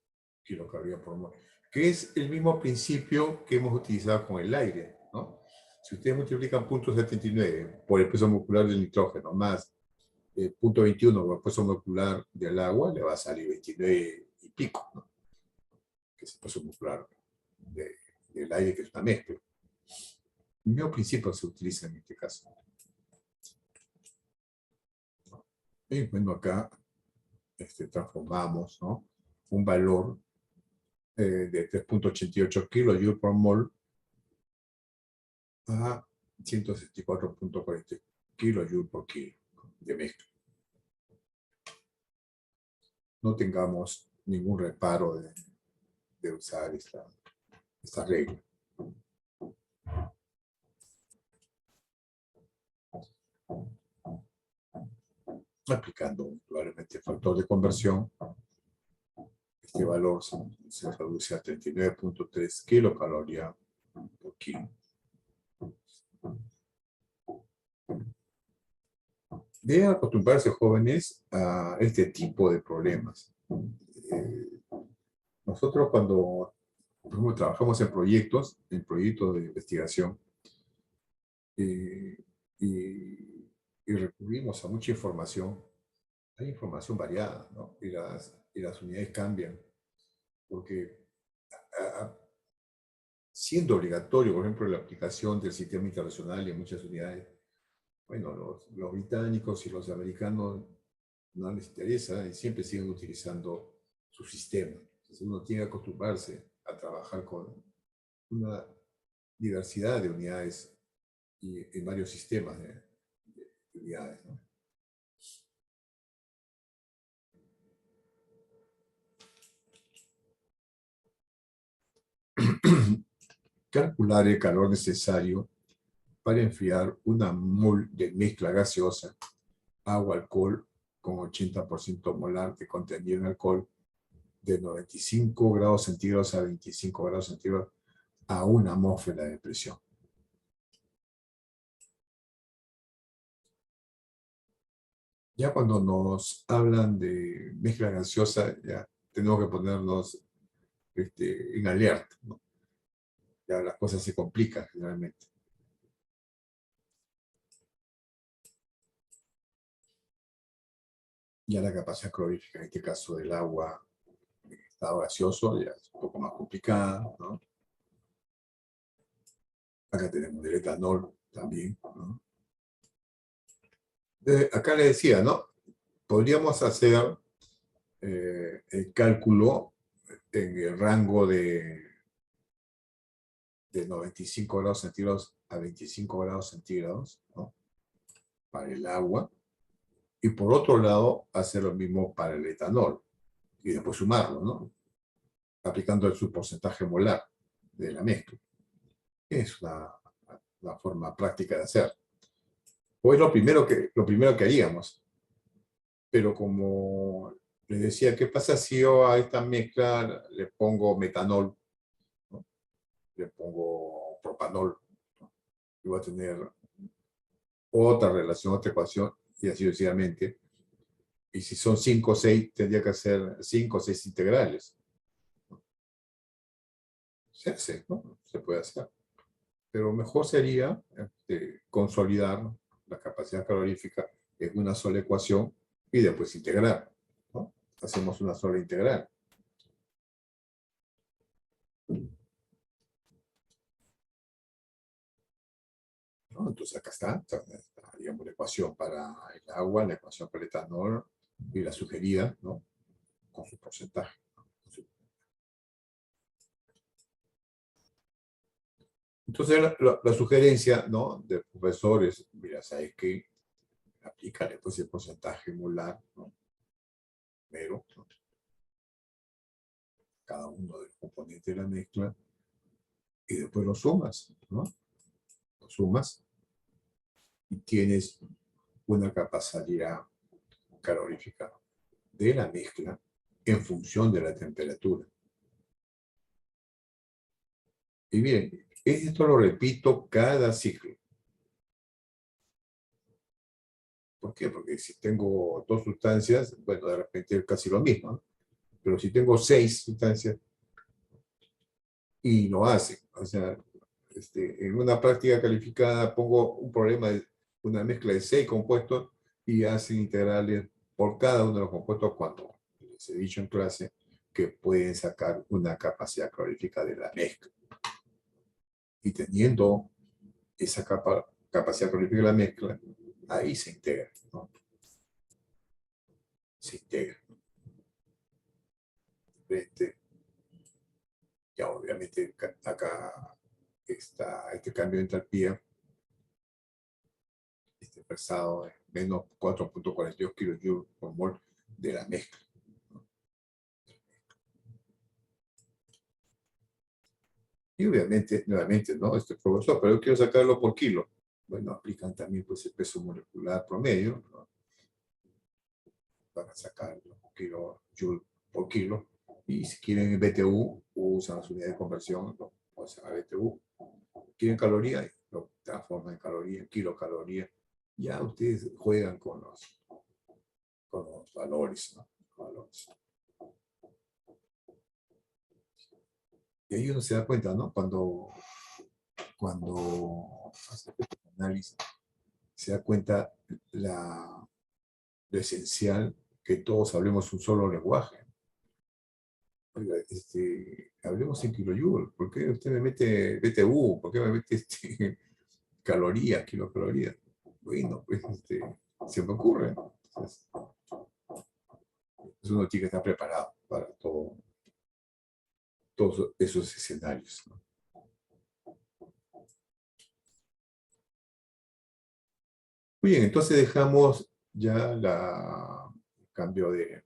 kilocalorías por mol, que es el mismo principio que hemos utilizado con el aire, ¿no? Si ustedes multiplican 0.79 por el peso molecular del nitrógeno más 0.21 por el peso molecular del agua, le va a salir 29 y pico, ¿no? Que es el peso molecular del aire, que es una mezcla. El mismo principio se utiliza en este caso. Y bueno, acá transformamos, ¿no? Un valor de 3.88 kJ por mol a 164.40 kJ por kilo de mezcla. No tengamos ningún reparo de usar esta regla. Aplicando probablemente el factor de conversión, este valor se reduce a 39.3 kilocalorías por kilo. Deben acostumbrarse, jóvenes, a este tipo de problemas. Nosotros cuando, por ejemplo, trabajamos en proyectos de investigación, y recurrimos a mucha información. Hay información variada, ¿no? Y las unidades cambian, porque siendo obligatorio, por ejemplo, la aplicación del sistema internacional en muchas unidades, bueno, los británicos y los americanos no les interesa y siempre siguen utilizando su sistema. Entonces uno tiene que acostumbrarse a trabajar con una diversidad de unidades y en varios sistemas de unidades, ¿no? Calcular el calor necesario para enfriar una mol de mezcla gaseosa, agua-alcohol con 80% molar de contenido en alcohol, de 95 grados centígrados a 25 grados centígrados a una atmósfera de presión. Ya cuando nos hablan de mezcla gaseosa, ya tenemos que ponernos en alerta, ¿no? Ya las cosas se complican generalmente. Ya la capacidad calorífica, en este caso del agua en estado gaseoso, ya es un poco más complicada, ¿no? Acá tenemos el etanol también, ¿no? Acá le decía, ¿no? Podríamos hacer el cálculo en el rango de 95 grados centígrados a 25 grados centígrados, ¿no? Para el agua. Y por otro lado, hacer lo mismo para el etanol. Y después sumarlo, ¿no? aplicando el subporcentaje molar de la mezcla. Es una forma práctica de hacer. O es lo primero que haríamos. Pero como les decía, ¿qué pasa si yo a esta mezcla le pongo metanol, ¿no? Le pongo propanol, ¿no? Y voy a tener otra relación, otra ecuación, y así sucesivamente. Y si son 5 o 6, tendría que hacer 5 o 6 integrales. Se hace, ¿no? Se puede hacer. Pero mejor sería consolidar la capacidad calorífica en una sola ecuación y después integrar, ¿no? Hacemos una sola integral. ¿No? Entonces acá está, digamos, la ecuación para el agua, la ecuación para el etanol y la sugerida, ¿no? Con su porcentaje. Entonces la sugerencia, ¿no? Del profesor es, mira, ¿sabes qué? Aplícale pues el porcentaje molar, ¿no? Pero, ¿no? Cada uno de los componentes de la mezcla y después lo sumas, ¿no? Lo sumas y tienes una capacidad calorífica de la mezcla en función de la temperatura. Y bien, esto lo repito cada ciclo. ¿Por qué? Porque si tengo 2 sustancias, bueno, de repente es casi lo mismo, ¿no? Pero si tengo 6 sustancias y lo hacen, o sea, en una práctica calificada pongo un problema de una mezcla de 6 compuestos y hacen integrales por cada uno de los compuestos cuando les he dicho en clase que pueden sacar una capacidad calorífica de la mezcla. Y teniendo esa capacidad calorífica de la mezcla, ahí se integra, ¿no? Se integra. Ya obviamente acá está este cambio de entalpía expresado en menos 4.42 kJ por mol de la mezcla, ¿no? Y obviamente, nuevamente, ¿no? Profesor, pero yo quiero sacarlo por kilo. Bueno, aplican también pues el peso molecular promedio, ¿no? Para sacar los kilojoule por kilo. Y si quieren BTU, usan las unidades de conversión, lo usan a BTU. Quieren calorías, lo transforman en calorías, en kilocalorías. Ya ustedes juegan con los valores, ¿no? Valores. Y ahí uno se da cuenta, ¿no? Cuando hace este análisis, se da cuenta lo esencial que todos hablemos un solo lenguaje. Oiga, hablemos en kilojoule. ¿Por qué usted me mete BTU? ¿Por qué me mete calorías, kilocalorías? Bueno, pues se me ocurre. Entonces, uno tiene que estar preparado para todos esos escenarios, ¿no? Muy bien, entonces dejamos ya el cambio de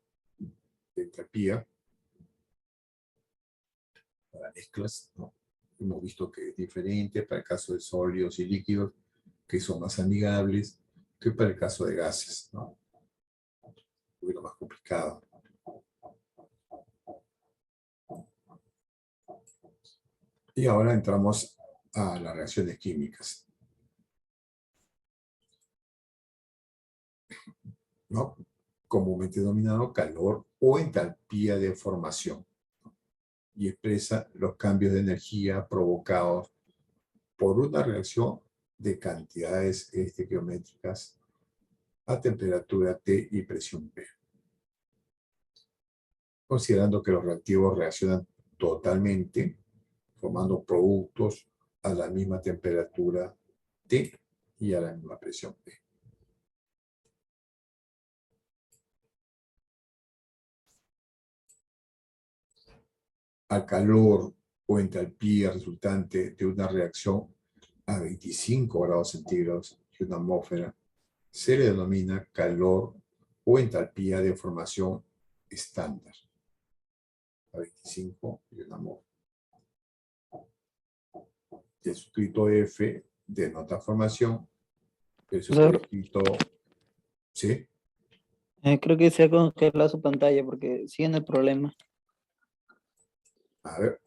entalpía para mezclas, ¿no? Hemos visto que es diferente para el caso de sólidos y líquidos, que son más amigables que para el caso de gases, ¿no? Un poquito más complicado. Y ahora entramos a las reacciones químicas, ¿no? Comúnmente denominado calor o entalpía de formación, ¿no? Y expresa los cambios de energía provocados por una reacción de cantidades estequiométricas a temperatura T y presión P. Considerando que los reactivos reaccionan totalmente, formando productos a la misma temperatura T y a la misma presión P. Al calor o entalpía resultante de una reacción a 25 grados centígrados y una atmósfera se le denomina calor o entalpía de formación estándar. a 25 y una mol. El suscrito F denota formación. El suscrito... ¿Sí? Creo que se ha congelado su pantalla porque sigue en el problema. A ver.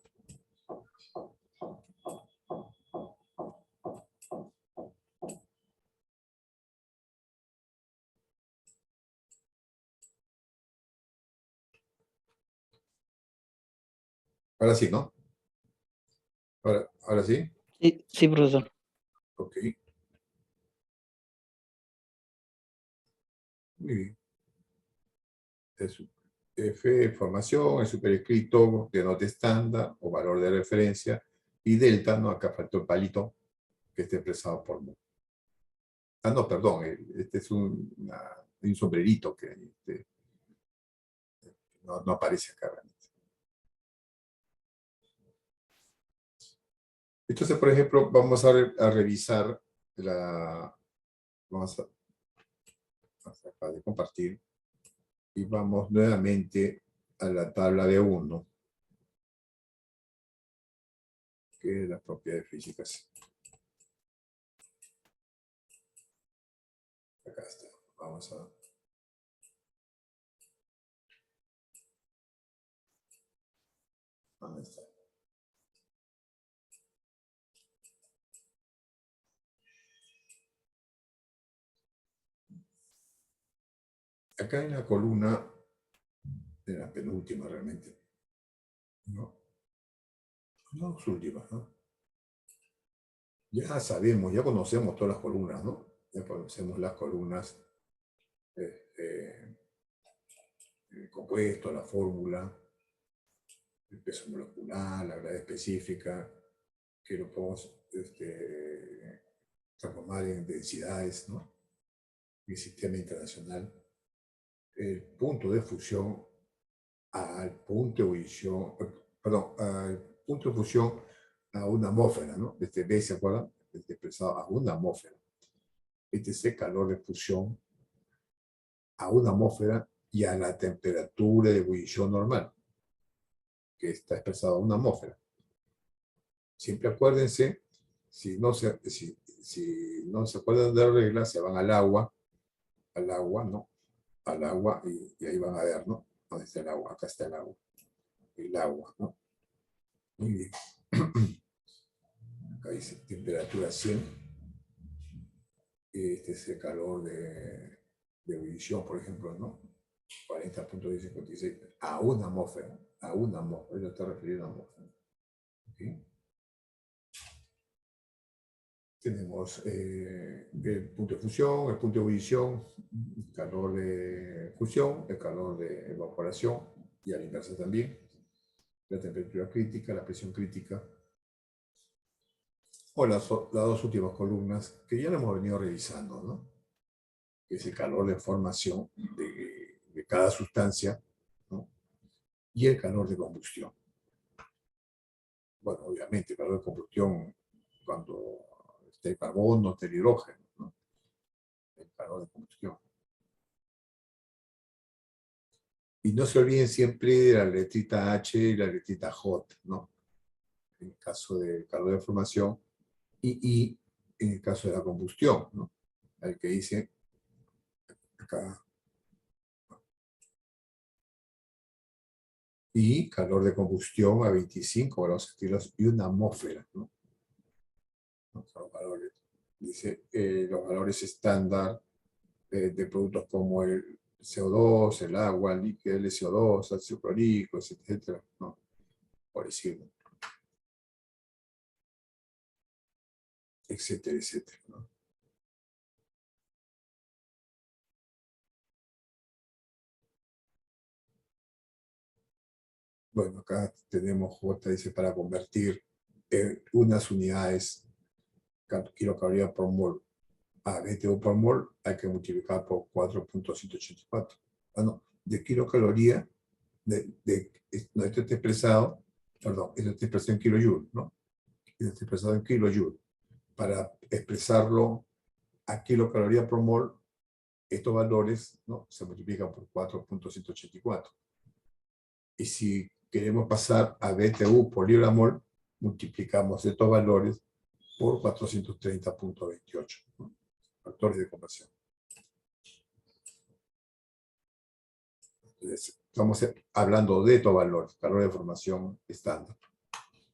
Ahora sí, ¿no? Ahora sí. Sí, sí, profesor. Ok. Muy bien. F, formación, el superescrito denota estándar o valor de referencia, y delta, ¿no? Acá faltó el palito que esté expresado por mol. Ah, no, perdón, este es un sombrerito que no aparece acá realmente. Entonces, por ejemplo, vamos a revisar vamos a acabar de compartir y vamos nuevamente a la tabla de 1, que es las propiedades físicas. Acá está. Vamos a... ¿Dónde está? Acá en la columna, de la penúltima realmente, ¿no? Las últimas, ¿no? Ya sabemos, ya conocemos todas las columnas, ¿no? Ya conocemos las columnas, el compuesto, la fórmula, el peso molecular, la gravedad específica, que lo podemos transformar en densidades, ¿no? El sistema internacional, el punto de fusión al punto de ebullición, perdón, al punto de fusión a una atmósfera, ¿no? B, ¿se acuerdan? Expresado a una atmósfera. Este es el calor de fusión a una atmósfera y a la temperatura de ebullición normal, que está expresado a una atmósfera. Siempre acuérdense, si no se acuerdan de la regla, se van al agua, ¿no? Al agua y ahí van a ver, ¿no? ¿Dónde está el agua? Acá está el agua, ¿no? Muy bien. Acá dice temperatura 100. Este es el calor de ebullición, por ejemplo, ¿no? 40.1056 a una atmósfera, eso está referido a una atmósfera. ¿Okay? Tenemos el punto de fusión, el punto de ebullición, el calor de fusión, el calor de evaporación, y a la inversa también, la temperatura crítica, la presión crítica, o las dos últimas columnas que ya lo hemos venido revisando, ¿no? Que es el calor de formación de cada sustancia, ¿no? Y el calor de combustión. Bueno, obviamente, el calor de combustión cuando está el carbono, está el hidrógeno, ¿no? El calor de combustión. Y no se olviden siempre de la letrita H y la letrita J, ¿no? En el caso del calor de formación, y en el caso de la combustión, ¿no? El que dice acá. Y calor de combustión a 25 grados centígrados y una atmósfera, ¿no? Los valores. Dice los valores estándar de productos como el CO2, el agua, el líquido, el CO2, ácido clorhídrico, etcétera, ¿no? Por decirlo. Etcétera, etcétera, ¿no? Bueno, acá tenemos J, dice, para convertir unas unidades kilocalorías por mol a BTU por mol, hay que multiplicar por 4.184. Bueno, de kilocaloría, no, esto está expresado, perdón, esto está expresado en kilojoule, ¿no? Esto está expresado en kilojoule. Para expresarlo a kilocaloría por mol, estos valores, ¿no? Se multiplican por 4.184. Y si queremos pasar a BTU por libra mol, multiplicamos estos valores por 430.28, ¿no? Factores de conversión. Entonces, estamos hablando de estos valores, calor de formación estándar,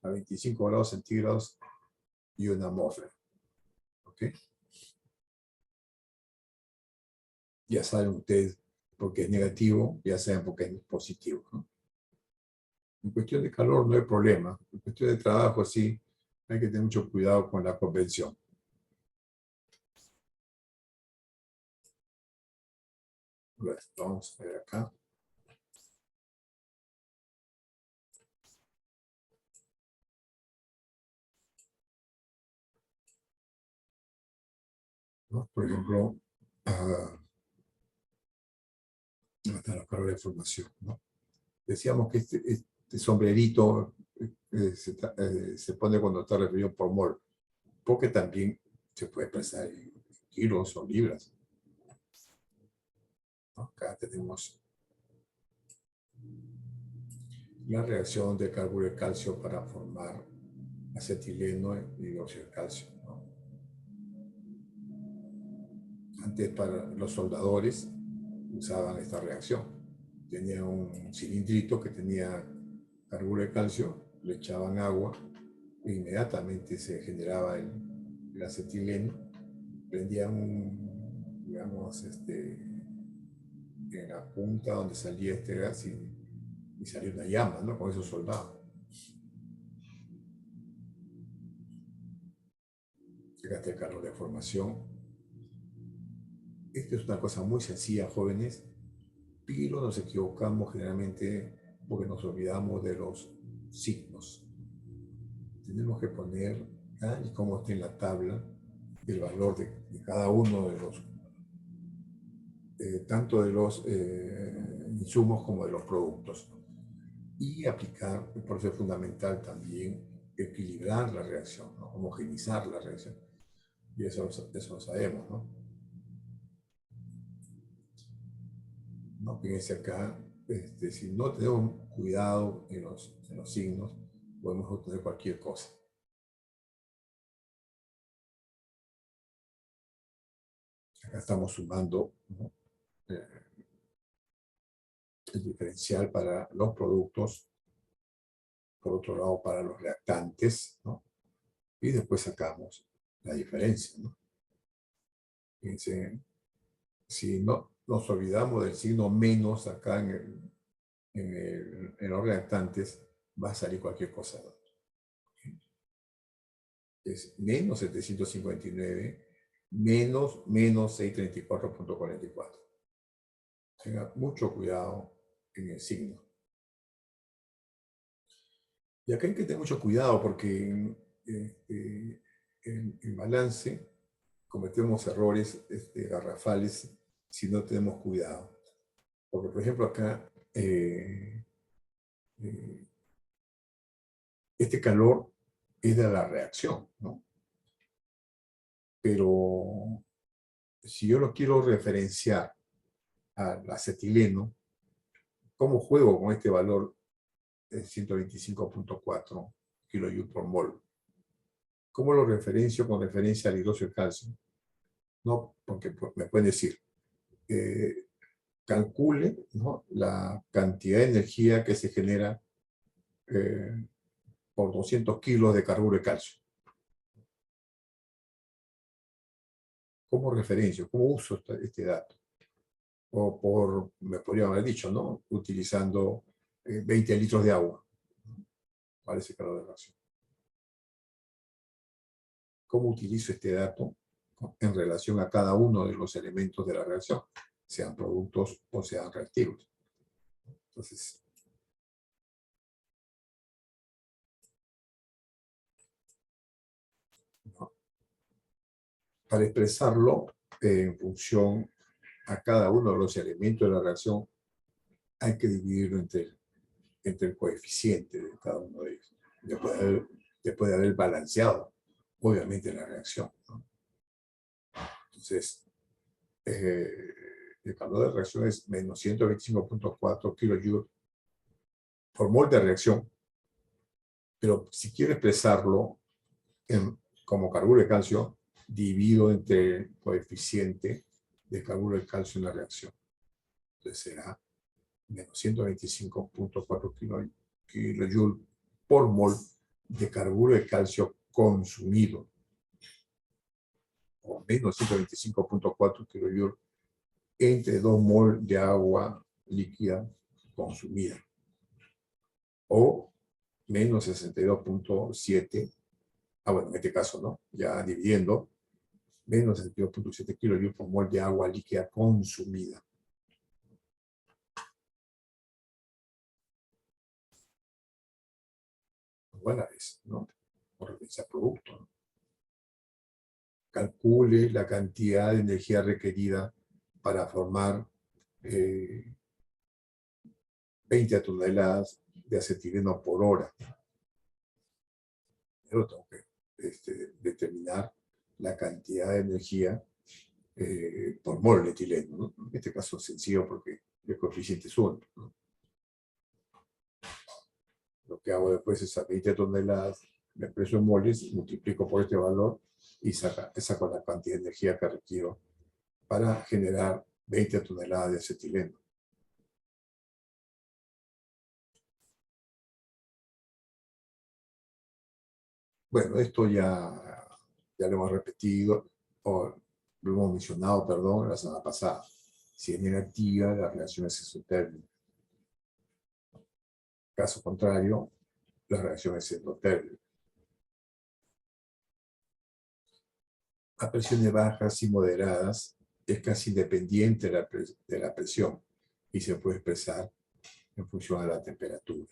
a 25 grados centígrados y una atmósfera. ¿Ok? Ya saben ustedes por qué es negativo, ya saben por qué es positivo, ¿no? En cuestión de calor no hay problema. En cuestión de trabajo sí, hay que tener mucho cuidado con la convención. Bueno, vamos a ver acá. ¿No? Por ejemplo, hasta la calor de formación, ¿no? Decíamos que este sombrerito se pone cuando está referido por mol, porque también se puede expresar en kilos o libras, ¿no? Acá tenemos la reacción de carburo de calcio para formar acetileno y dióxido de calcio, ¿no? Antes, para los soldadores usaban esta reacción. Tenía un cilindrito que tenía carburo de calcio, le echaban agua e inmediatamente se generaba el acetileno. Prendían digamos, en la punta donde salía este gas y salía una llama, ¿no? Con esos soldados. Fíjate el calor de formación. Esta es una cosa muy sencilla, jóvenes, pero nos equivocamos generalmente porque nos olvidamos de los signos. Tenemos que poner, tal y como está en la tabla, el valor de cada uno de los, tanto de los insumos como de los productos. Y aplicar, por eso es fundamental también equilibrar la reacción, ¿no? Homogenizar la reacción. Y eso lo sabemos, ¿no? ¿No? Fíjense acá, si no tenemos cuidado en los signos, podemos obtener cualquier cosa. Acá estamos sumando, ¿no? El diferencial para los productos, por otro lado para los reactantes, ¿no? Y después sacamos la diferencia, ¿no? Fíjense, si no nos olvidamos del signo menos acá en los reactantes, va a salir cualquier cosa, ¿no? Es menos 759 menos 634.44. Tenga mucho cuidado en el signo. Y acá hay que tener mucho cuidado porque en balance cometemos errores garrafales si no tenemos cuidado. Porque, por ejemplo, acá este calor es de la reacción, ¿no? Pero si yo lo quiero referenciar al acetileno, ¿cómo juego con este valor de 125.4 kJ por mol? ¿Cómo lo referencio con referencia al hidróxido de calcio? No, porque me pueden decir, calcule, ¿no?, la cantidad de energía que se genera por 200 kilos de carburo de calcio. ¿Cómo referencio? ¿Cómo uso este dato? O me podría haber dicho, ¿no?, utilizando 20 litros de agua. ¿Cuál es el calor de reacción? ¿Cómo utilizo este dato en relación a cada uno de los elementos de la reacción, sean productos o sean reactivos? Entonces, ¿no?, para expresarlo en función a cada uno de los elementos de la reacción, hay que dividirlo entre el coeficiente de cada uno de ellos. Después de haber balanceado, obviamente, la reacción, ¿no? Entonces, el calor de reacción es menos 125.4 kJ por mol de reacción, pero si quiero expresarlo como carburo de calcio, divido entre el coeficiente de carburo de calcio en la reacción. Entonces será menos 125.4 kilojoule por mol de carburo de calcio consumido, o menos 125.4 kilojoule entre 2 mol de agua líquida consumida, o menos 62.7, bueno, en este caso, ¿no? Ya dividiendo, menos 62.7 kilojoules por mol de agua líquida consumida. $, ¿no? Por referencia al producto, ¿no? Calcule la cantidad de energía requerida para formar 20 toneladas de acetileno por hora. Yo tengo que determinar la cantidad de energía por mol de etileno, ¿no? En este caso es sencillo porque el coeficiente es 1, ¿no? Lo que hago después es a 20 toneladas, me expreso en moles, multiplico por este valor y saco la cantidad de energía que requiero para generar 20 toneladas de acetileno. Bueno, esto ya lo hemos repetido, o lo hemos mencionado, perdón, la semana pasada. Si es negativa, la reacción es exotérmica. Caso contrario, la reacción es endotérmica. A presiones bajas y moderadas es casi independiente de la presión y se puede expresar en función de la temperatura.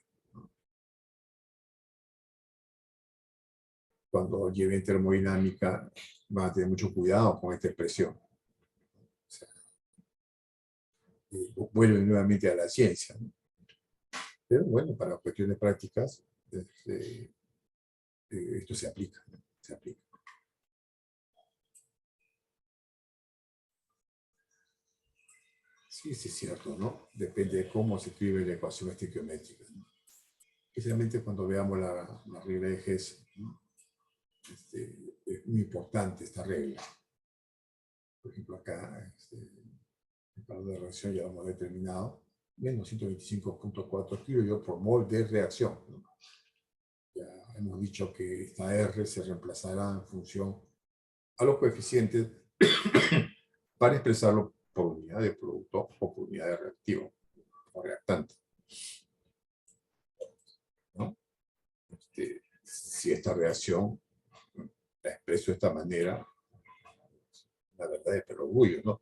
Cuando lleven termodinámica, van a tener mucho cuidado con esta expresión. O sea, vuelven nuevamente a la ciencia, ¿no? Pero bueno, para cuestiones prácticas, esto se aplica, ¿no? Se aplica. Sí, sí es cierto, ¿no? Depende de cómo se escribe la ecuación estequiométrica, ¿no? Especialmente cuando veamos la regla de Hess, ¿no? Es muy importante esta regla. Por ejemplo, acá, el valor de reacción ya lo hemos determinado, menos 125.4 kilojoules por mol de reacción, ¿no? Ya hemos dicho que esta R se reemplazará en función a los coeficientes para expresarlo por unidad de producto o por unidad de reactivo o reactante, ¿no? Si esta reacción la expreso de esta manera, la verdad es perogrullo, ¿no?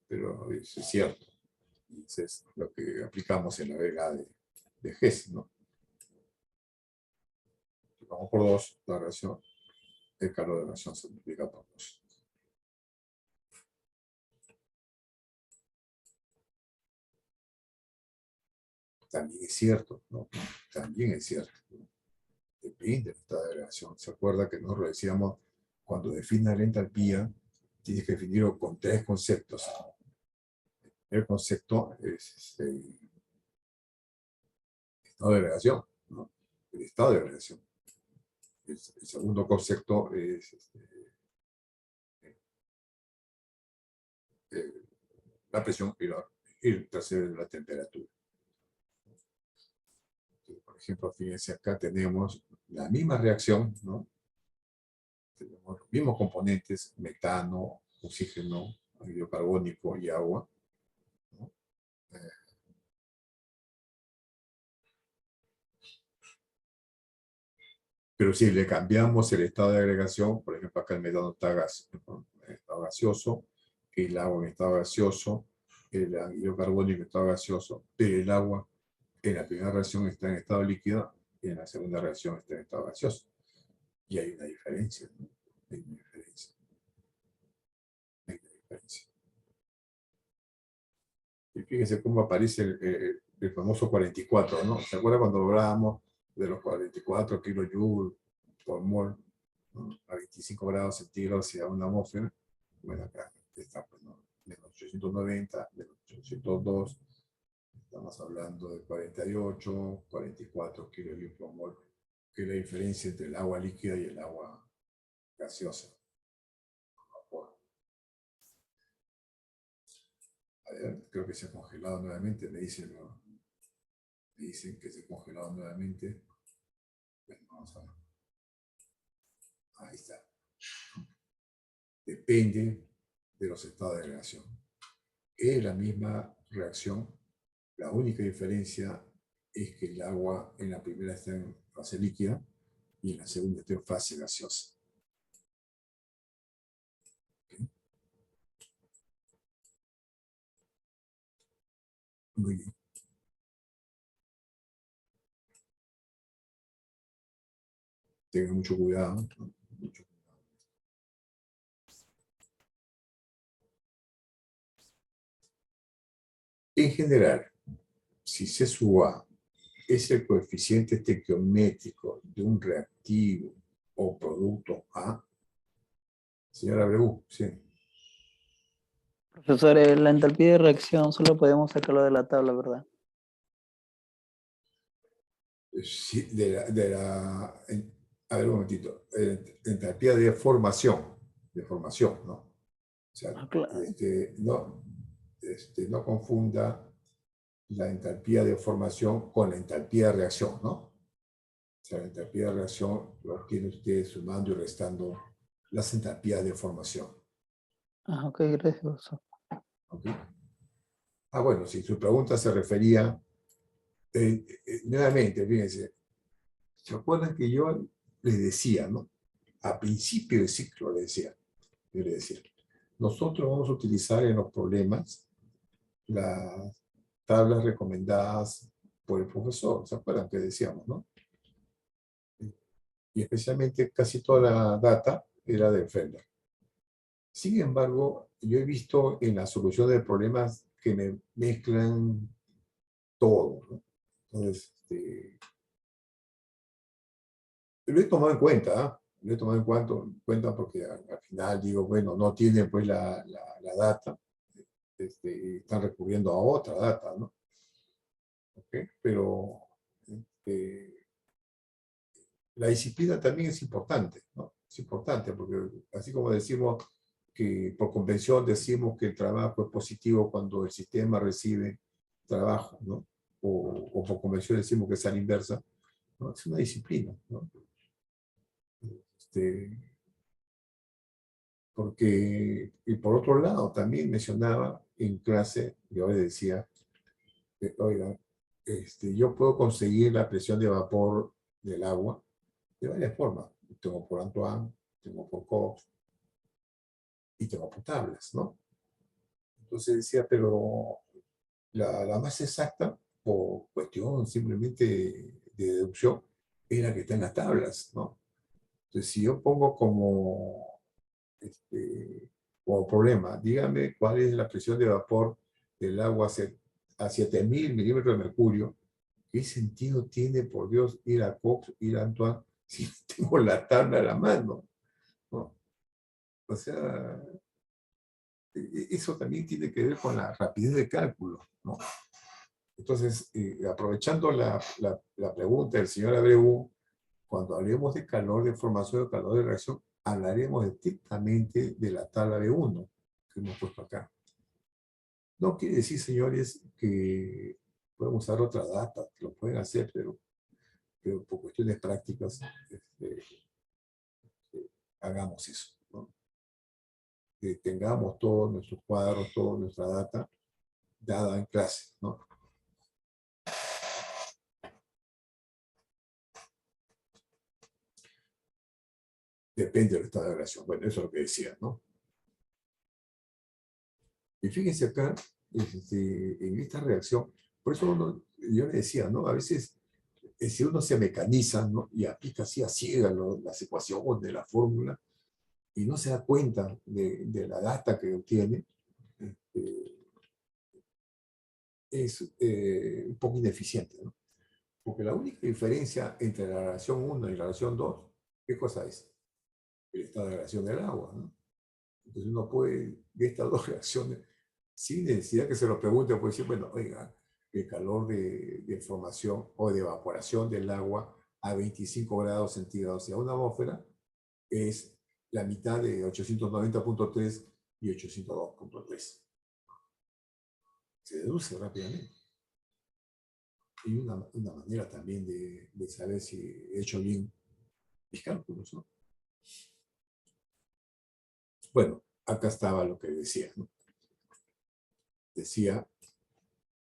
Pero es cierto. Y eso es lo que aplicamos en la regla de Hess, ¿no? Vamos por 2, la reacción, el calor de reacción se multiplica por 2. También es cierto, ¿no? También es cierto, ¿no? Depende del estado de reacción. ¿Se acuerda que nosotros decíamos, cuando define la entalpía, tienes que definirlo con 3 conceptos? El concepto es el estado de reacción, ¿no? El estado de reacción. El segundo concepto es la presión y el tercero es la temperatura. Por ejemplo, fíjense, acá tenemos la misma reacción, ¿no? Tenemos los mismos componentes, metano, oxígeno, anhídrido carbónico y agua, ¿no? Pero si le cambiamos el estado de agregación, por ejemplo, acá el metano está en estado gaseoso, el agua en estado gaseoso, el anhídrido carbónico en estado gaseoso, pero el agua en la primera reacción está en estado líquido y en la segunda reacción está en estado gaseoso. Y hay una diferencia, ¿no? Hay una diferencia. Hay una diferencia. Y fíjense cómo aparece el famoso 44, ¿no? ¿Se acuerdan cuando hablábamos de los 44 kilojoules por mol, ¿no? A 25 grados centígrados hacia una atmósfera? Bueno, acá está, pues, ¿no? Menos 890, menos 802, Estamos hablando de 48, 44 kilolitros por mol, que es la diferencia entre el agua líquida y el agua gaseosa. A ver, creo que se ha congelado nuevamente, me dicen que se ha congelado nuevamente. Bueno, vamos a ver. Ahí está. Depende de los estados de reacción. Es la misma reacción. La única diferencia es que el agua en la primera está en fase líquida y en la segunda está en fase gaseosa. ¿Okay? Muy bien. Tengan mucho cuidado. Mucho cuidado. En general, si C sub A es el coeficiente estequiométrico de un reactivo o producto A, señora Abreu, sí. Profesor, la entalpía de reacción solo podemos sacarlo de la tabla, ¿verdad? Sí, a ver un momentito, entalpía de formación, ¿no? O sea, Claro. no confunda la entalpía de formación con la entalpía de reacción, ¿no? O sea, la entalpía de reacción lo tiene usted sumando y restando las entalpías de formación. Ok, gracias, profesor. ¿Okay? Bueno, si su pregunta se refería, nuevamente, fíjense, ¿se acuerdan que yo les decía, ¿no? A principio del ciclo les decía, nosotros vamos a utilizar en los problemas las tablas recomendadas por el profesor, ¿se acuerdan que decíamos, no? Y especialmente casi toda la data era de Felder. Sin embargo, yo he visto en la solución de problemas que me mezclan todo, ¿no? Entonces, lo he tomado en cuenta, ¿eh? Lo he tomado en cuenta porque al final digo, bueno, no tienen pues la data, están recurriendo a otra data, ¿no? ¿Okay? Pero la disciplina también es importante, ¿no? Es importante porque así como decimos que por convención decimos que el trabajo es positivo cuando el sistema recibe trabajo, ¿no? O por convención decimos que es a la inversa, ¿no? Es una disciplina, ¿no? Porque, y por otro lado, también mencionaba en clase, yo les decía, oiga, yo puedo conseguir la presión de vapor del agua de varias formas. Tengo por Antoine, tengo por Cox y tengo por tablas, ¿no? Entonces decía, pero la más exacta, por cuestión simplemente de deducción, es la que está en las tablas, ¿no? Entonces, si yo pongo como problema, dígame cuál es la presión de vapor del agua a 7000 milímetros de mercurio, ¿qué sentido tiene, por Dios, ir a Cox, ir a Antoine, si tengo la tabla a la mano? ¿No? O sea, eso también tiene que ver con la rapidez de cálculo, ¿no? Entonces, aprovechando la pregunta del señor Abreu, cuando hablemos de calor de formación o calor de reacción, hablaremos estrictamente de la tabla B1 que hemos puesto acá. No quiere decir, señores, que pueden usar otra data, que lo pueden hacer, pero por cuestiones prácticas, hagamos eso, ¿no? Que tengamos todos nuestros cuadros, toda nuestra data dada en clase, ¿no? Depende del estado de relación. Bueno, eso es lo que decía, ¿no? Y fíjense acá, en esta reacción, por eso yo le decía, ¿no? A veces, si uno se mecaniza, ¿no? Y aplica así a ciegas las ecuaciones de la fórmula, y no se da cuenta de la data que obtiene, es un poco ineficiente, ¿no? Porque la única diferencia entre la relación 1 y la relación 2, ¿qué cosa es? El estado de relación del agua, ¿no? Entonces uno puede ver estas dos reacciones sin necesidad que se lo pregunte, puede decir, bueno, oiga, el calor de formación o de evaporación del agua a 25 grados centígrados y a una atmósfera es la mitad de 890.3 y 802.3. Se deduce rápidamente. Y una manera también de saber si he hecho bien mis cálculos, ¿no? Bueno, acá estaba lo que decía, ¿no? Decía,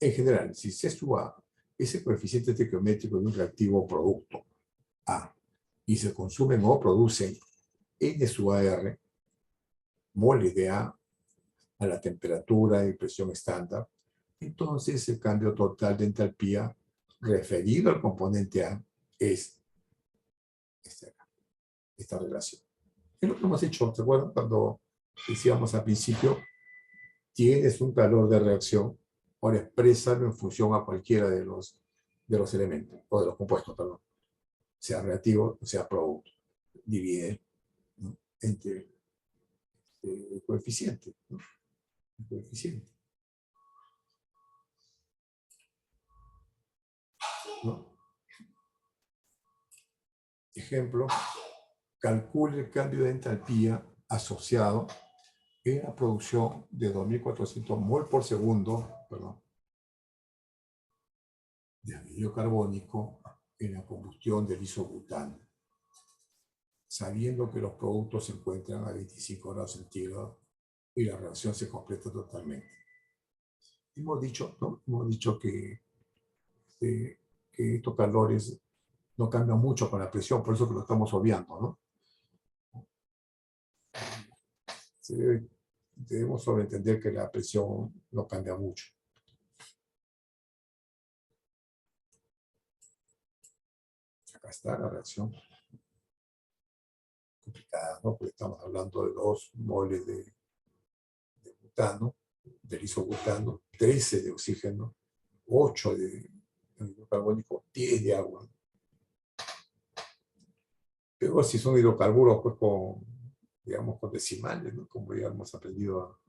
en general, si C sub A es el coeficiente estequiométrico de un reactivo producto A y se consumen o producen N sub AR, moles de A la temperatura y presión estándar, entonces el cambio total de entalpía referido al componente A es esta relación. Es lo que hemos hecho, ¿se acuerdan? Cuando decíamos al principio, tienes un calor de reacción, ahora exprésalo en función a cualquiera de los elementos, o de los compuestos, perdón, sea reactivo o sea producto. Divide, ¿no?, entre el coeficiente, ¿no? El coeficiente, ¿no? Ejemplo, calcule el cambio de entalpía asociado en la producción de 2.400 mol por segundo, perdón, de anhídrido carbónico en la combustión del isobutano, sabiendo que los productos se encuentran a 25 grados centígrados y la reacción se completa totalmente. Hemos dicho, ¿no? Hemos dicho que estos calores no cambian mucho con la presión, por eso que lo estamos obviando, ¿no? Debemos sobreentender que la presión no cambia mucho. Acá está la reacción complicada, ¿no? Porque estamos hablando de 2 moles de butano, del isobutano, 13 de oxígeno, 8 de anhídrido carbónico, 10 de agua. Pero si son hidrocarburos, pues con, digamos, con decimales, ¿no? Como ya hemos aprendido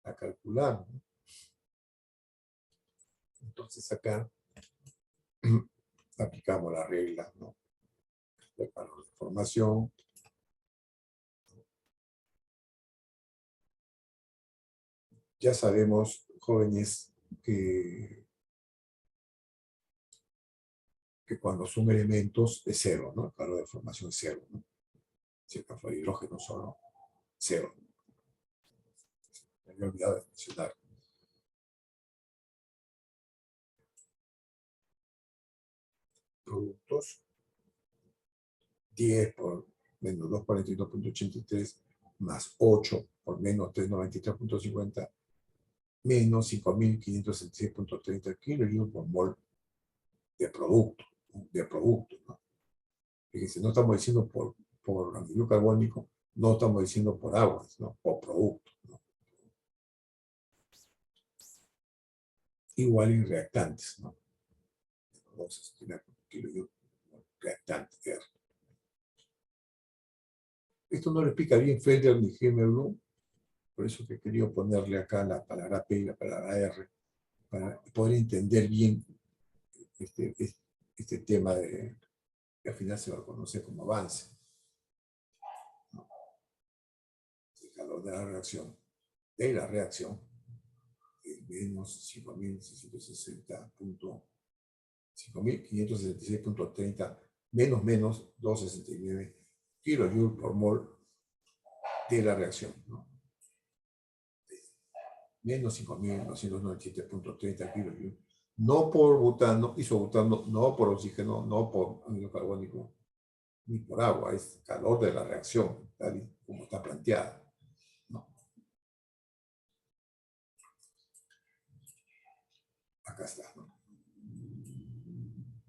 a calcular, ¿no? Entonces acá aplicamos la regla, ¿no?, del calor de formación. Ya sabemos, jóvenes, que cuando son elementos es cero, ¿no? El calor de formación es cero, ¿no? Si el caso de hidrógeno solo, cero. Me había olvidado de mencionar. Productos, 10 por menos 242.83 más 8 por menos 393.50 menos 5.566.30 kilojoules por mol de producto, ¿no? Fíjense, no estamos diciendo por anhídrido carbónico, no estamos diciendo por aguas, ¿no?, por producto, ¿no? Igual en reactantes, ¿no? Entonces, reactante, R. Esto no lo explica bien Felder ni Himmelblum, por eso que quería ponerle acá la palabra P y la palabra R, para poder entender bien este tema que al final se va a conocer como avance, ¿no? El calor de la reacción, es menos 5.566.30 menos 269 kilojoules por mol de la reacción, ¿no? Menos 5.297.30 kilojoules, no por butano, isobutano, no por oxígeno, no por anhídrido carbónico, ni por agua, es calor de la reacción, tal y como está planteada, ¿no? Acá está, ¿no?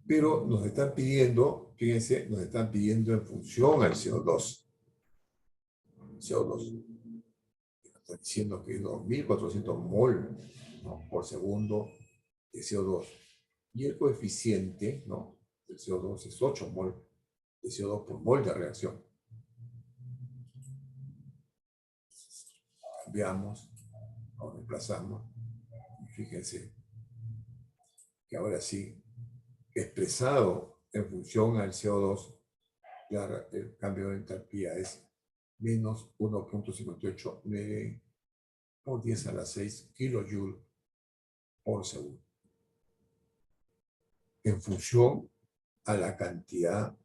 Pero nos están pidiendo, fíjense, nos están pidiendo en función al CO2. CO2. Está diciendo que es 2.400 mol, ¿no?, por segundo de CO2. Y el coeficiente, ¿no?, del CO2 es 8 mol de CO2 por mol de reacción. Cambiamos, lo reemplazamos. Y fíjense, que ahora sí, expresado en función al CO2, el cambio de entalpía es menos 1.589 por 10 a la 6 kilojoules por segundo. En función a la cantidad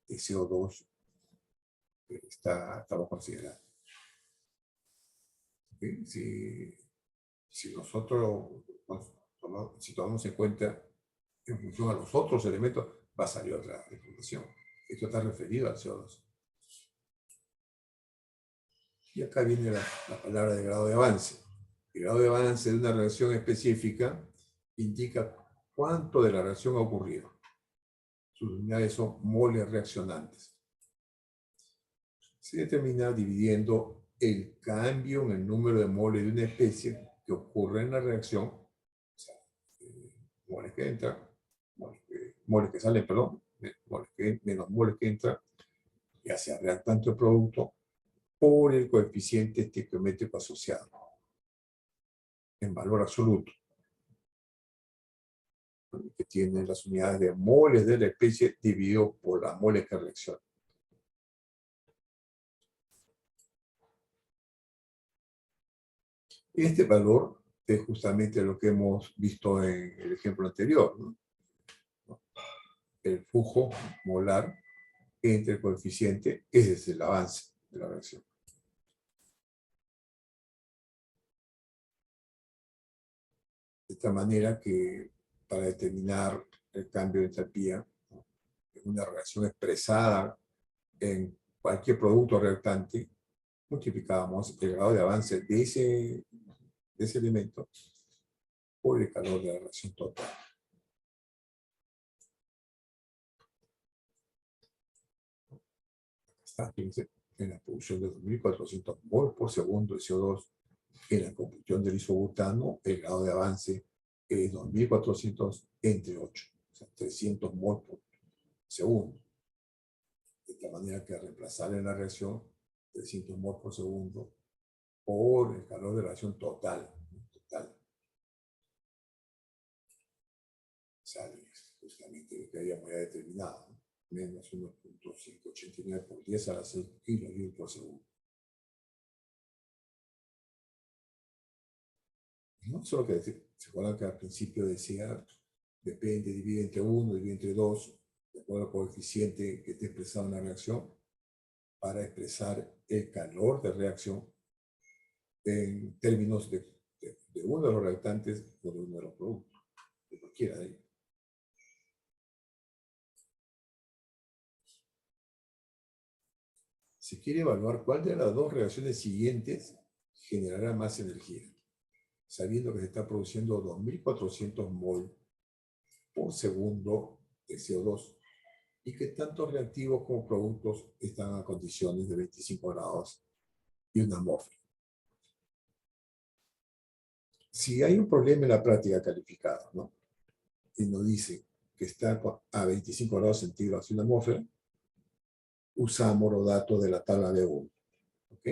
de CO2 que estamos considerando. ¿Okay? Si nosotros si tomamos en cuenta en función a los otros elementos, va a salir otra información. Esto está referido al CO2. Y acá viene la palabra de grado de avance. El grado de avance de una reacción específica indica cuánto de la reacción ha ocurrido. Sus unidades son moles reaccionantes. Se determina dividiendo el cambio en el número de moles de una especie que ocurre en la reacción, o sea, moles que entran, moles que salen, perdón, menos moles que entran, ya sea reactante o producto, por el coeficiente estequiométrico asociado, en valor absoluto, que tiene las unidades de moles de la especie dividido por las moles que reaccionan. Este valor es justamente lo que hemos visto en el ejemplo anterior, ¿no? El flujo molar entre el coeficiente, ese es el avance de la reacción. De esta manera que para determinar el cambio de entalpía en una reacción expresada en cualquier producto reactante, multiplicábamos el grado de avance de ese elemento por el calor de la reacción total. Está, fíjense, en la producción de 2400 mol por segundo de CO2, en la combustión del isobutano, el grado de avance es 2400 entre 8, o sea, 300 mol por segundo. De esta manera que reemplazar en la reacción 300 mol por segundo por el calor de la reacción total. Sale justamente lo que habíamos ya determinado, ¿no? Menos 1.589 por 10 a la 6 kilojoules por segundo. ¿No? Solo que se acuerdan que al principio decía, depende, divide entre 1, divide entre 2, de acuerdo al coeficiente que esté expresado en la reacción, para expresar el calor de reacción en términos de uno de los reactantes o de uno de los productos, de cualquiera de ellos. Se quiere evaluar cuál de las dos reacciones siguientes generará más energía, sabiendo que se está produciendo 2400 mol por segundo de CO2 y que tanto reactivos como productos están a condiciones de 25 grados y una atmósfera. Si hay un problema en la práctica calificada, ¿no? Y nos dice que está a 25 grados centígrados y una atmósfera, usamos los datos de la tabla B1. ¿Ok?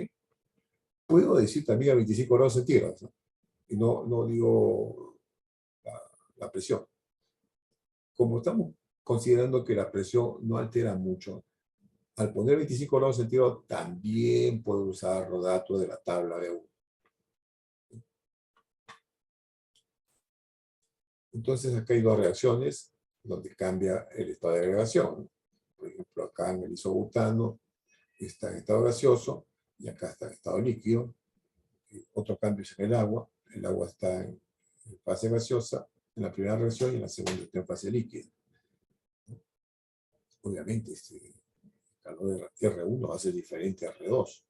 Puedo decir también a 25 grados centígrados, ¿no? Y no digo la presión. Como estamos considerando que la presión no altera mucho, al poner 25 grados centígrados también puedo usar los datos de la tabla B1. Entonces acá hay dos reacciones donde cambia el estado de agregación. Por ejemplo, acá en el isobutano está en estado gaseoso y acá está en estado líquido. Otro cambio es en el agua. El agua está en fase gaseosa en la primera reacción y en la segunda está en fase líquida. Obviamente, el calor de R1 va a ser diferente a R2.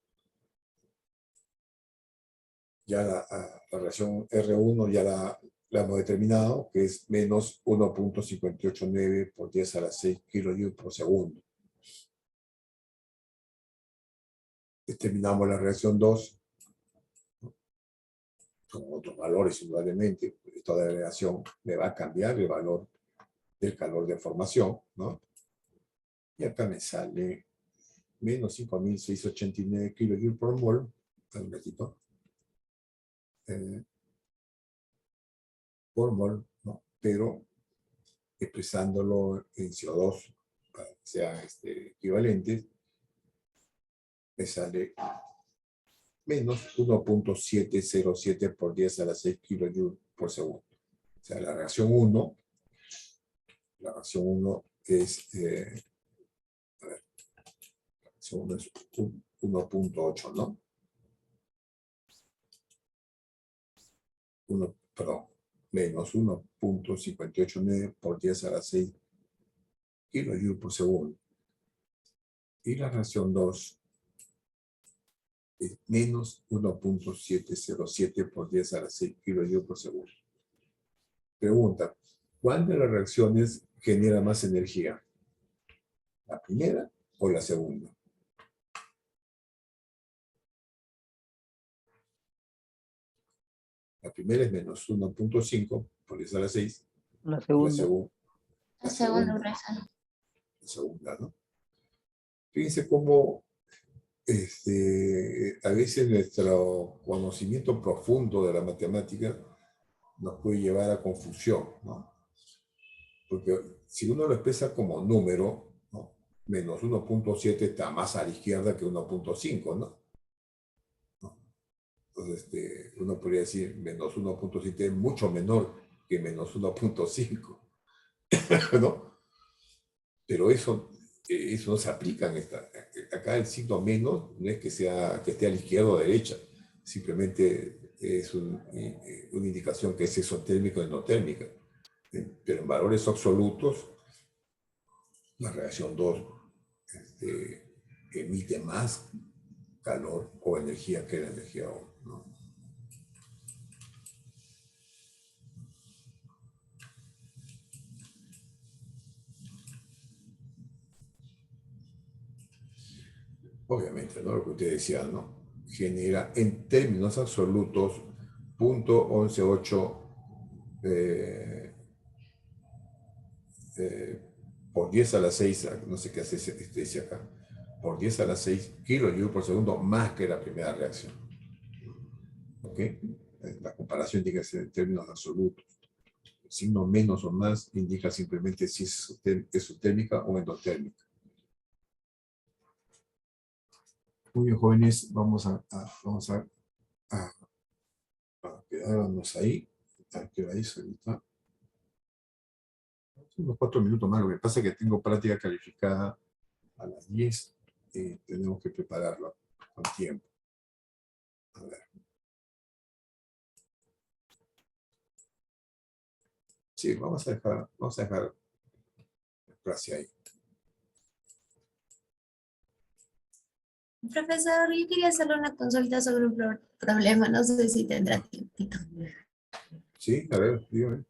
Ya la reacción R1 ya la hemos determinado, que es menos 1.589 por 10 a la 6 kilojoules por segundo. Determinamos la reacción 2, con otros valores indudablemente. El estado de agregación me va a cambiar el valor del calor de formación, ¿no? Y acá me sale menos 5.689 kilojoules por mol, un ratito, por mol, ¿no? Pero expresándolo en CO2 para que sean equivalentes, me sale menos 1.707 por 10 a la 6 kilojoules por segundo. O sea, la reacción 1 es, a ver, la reacción 1 es 1.8, ¿no? Perdón, menos 1.589 por 10 a la 6 kilojoules por segundo. Y la reacción 2 es menos 1.707 por 10 a la 6 kilojoules por segundo. Pregunta, ¿cuál de las reacciones genera más energía? ¿La primera o la segunda? La primera es menos 1.5 por 10 a la 6. La La segunda. La segunda, profesor. La segunda, ¿no? Fíjense cómo a veces nuestro conocimiento profundo de la matemática nos puede llevar a confusión, ¿no? Porque si uno lo expresa como número, ¿no? Menos 1.7 está más a la izquierda que 1.5, ¿no? Entonces, uno podría decir menos 1.7 es mucho menor que menos 1.5, ¿no? Pero eso no se aplica en esta. Acá el signo menos no es que esté a la izquierda o derecha, simplemente es una indicación que es exotérmica o endotérmica. Pero en valores absolutos, la reacción 2 emite más calor o energía que la energía 1, ¿no? Obviamente, ¿no? Lo que usted decía, ¿no? Genera en términos absolutos 0.118 por 10 a la 6, no sé qué hace dice acá, por 10 a la 6 kilojoules por segundo más que la primera reacción. ¿Ok? La comparación tiene que ser en términos absolutos. El signo menos o más indica simplemente si es exotérmica o endotérmica. Muy bien, jóvenes, vamos a quedarnos ahí. ¿Qué hora es ahorita? Unos 4 minutos más. Lo que pasa es que tengo práctica calificada a las 10. Tenemos que prepararlo con tiempo. A ver. Sí, vamos a dejar la clase ahí. Profesor, yo quería hacerle una consulta sobre un problema, no sé si tendrá tiempito. Sí, a ver, dígame.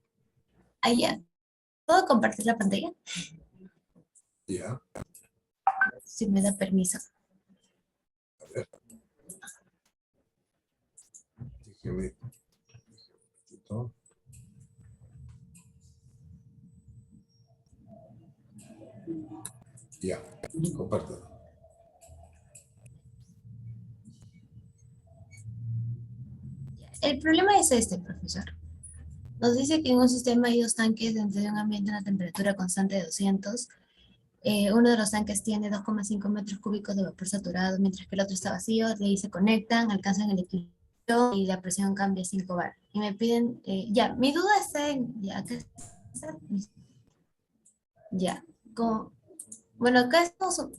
Allá, ¿puedo compartir la pantalla? Ya, Si me da permiso. a ver. Déjeme. Ya, compártelo. El problema es este, profesor. Nos dice que en un sistema hay dos tanques dentro de un ambiente a una temperatura constante de 200. Uno de los tanques tiene 2,5 metros cúbicos de vapor saturado, mientras que el otro está vacío. De ahí se conectan, alcanzan el equilibrio y la presión cambia a 5 bar. Y me piden, ya, mi duda está en, ya, acá está. Ya, bueno, acá estamos,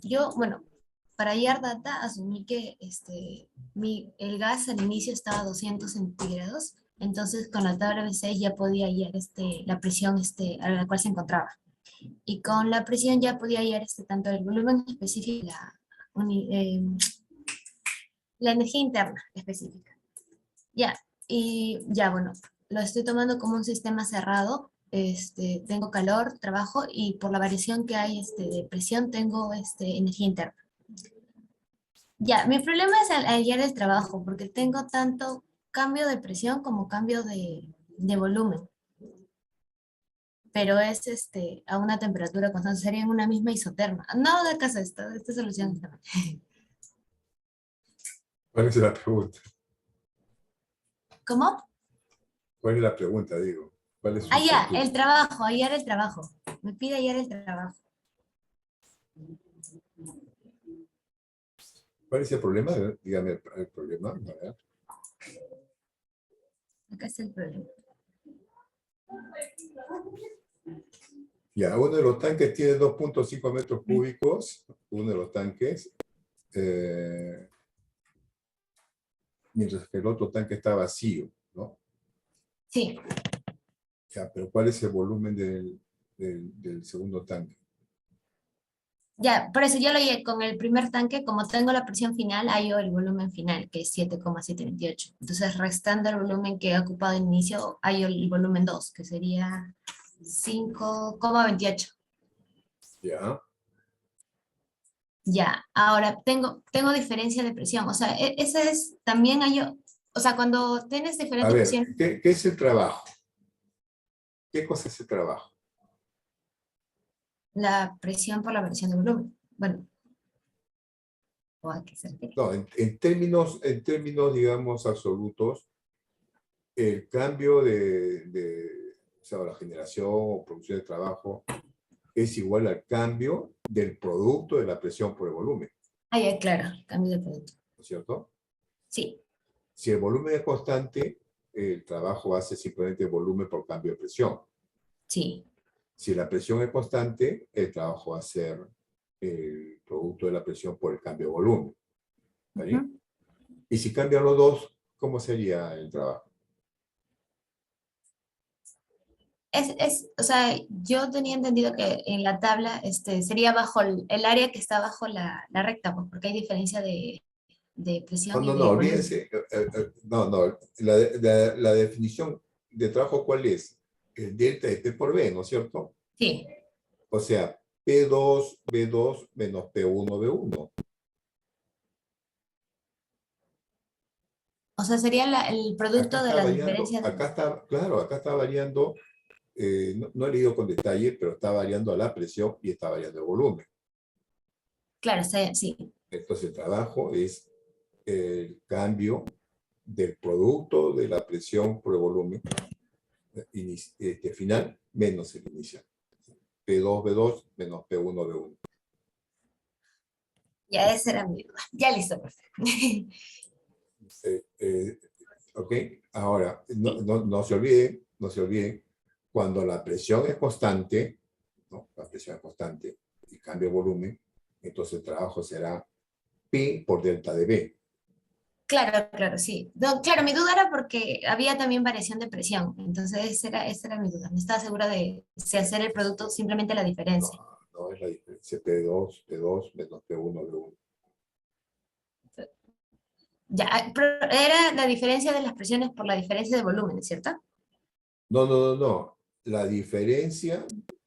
para hallar data, asumí que el gas al inicio estaba a 200 centígrados, entonces con la tabla B6 ya podía hallar la presión a la cual se encontraba. Y con la presión ya podía hallar tanto el volumen específico y la energía interna específica. Ya, y ya, bueno, lo estoy tomando como un sistema cerrado. Tengo calor, trabajo, y por la variación que hay de presión tengo energía interna. Ya, mi problema es hallar el trabajo, porque tengo tanto cambio de presión como cambio de volumen. Pero es a una temperatura constante, sería en una misma isoterma. No de caso esta solución está. ¿Cuál es la pregunta? ¿Cómo? ¿Cuál es la pregunta, digo? ¿Cuál es su Ah, ya, inquietud? el trabajo, hallar el trabajo. me pide hallar el trabajo. ¿Cuál es el problema? Dígame el problema. A ver. Acá está el problema. Ya, uno de los tanques tiene 2.5 metros cúbicos, uno de los tanques, mientras que el otro tanque está vacío, ¿no? Sí. Ya, pero ¿cuál es el volumen del segundo tanque? Ya, por eso yo lo llegué con el primer tanque, como tengo la presión final, hallo el volumen final, que es 7,728. Entonces, restando el volumen que he ocupado en inicio, hallo el volumen 2, que sería 5,28. Ya. Ya, ahora tengo diferencia de presión. O sea, ese es también hallo, o sea, cuando tienes A diferente ver, presión, ¿qué es el trabajo? ¿Qué cosa es el trabajo? la presión por la variación de volumen. Bueno, o a qué se refiere. No, en términos, digamos, absolutos, el cambio o sea, la generación o producción de trabajo es igual al cambio del producto de la presión por el volumen, Ah, ya, claro, cambio de producto. ¿no es cierto? Sí, Si el volumen es constante, el trabajo hace simplemente volumen por cambio de presión. sí. Si la presión es constante, el trabajo va a ser el producto de la presión por el cambio de volumen. ¿Está bien? Y si cambian los dos, ¿cómo sería el trabajo? O sea, yo tenía entendido que en la tabla sería bajo el área que está bajo la recta, pues, porque hay diferencia de presión No, y no, de no, volumen. olvídense. No. La definición de trabajo, ¿cuál es? El delta de P por B, ¿no es cierto? Sí, O sea, P2, B2 menos P1, B1. o sea, sería el Acá producto de está las variando, diferencias. acá está, claro, acá está variando, no he leído con detalle, pero está variando la presión y está variando el volumen. Claro, sí. Entonces el trabajo es el cambio del producto de la presión por el volumen final menos el inicial. P2, B2 menos P1, B1. Ya, esa era mi duda. Ya listo, perfecto. ¿Ok? Ahora, no se olviden, cuando la presión es constante, ¿no? La presión es constante y cambia el volumen, entonces el trabajo será P por delta de B. Claro, sí. No, claro, mi duda era porque había también variación de presión. Entonces, esa era mi duda. No estaba segura de si hacer el producto simplemente la diferencia. No es la diferencia. P2 menos P1, B1. Ya, pero era la diferencia de las presiones por la diferencia de volumen, ¿cierto? No. La diferencia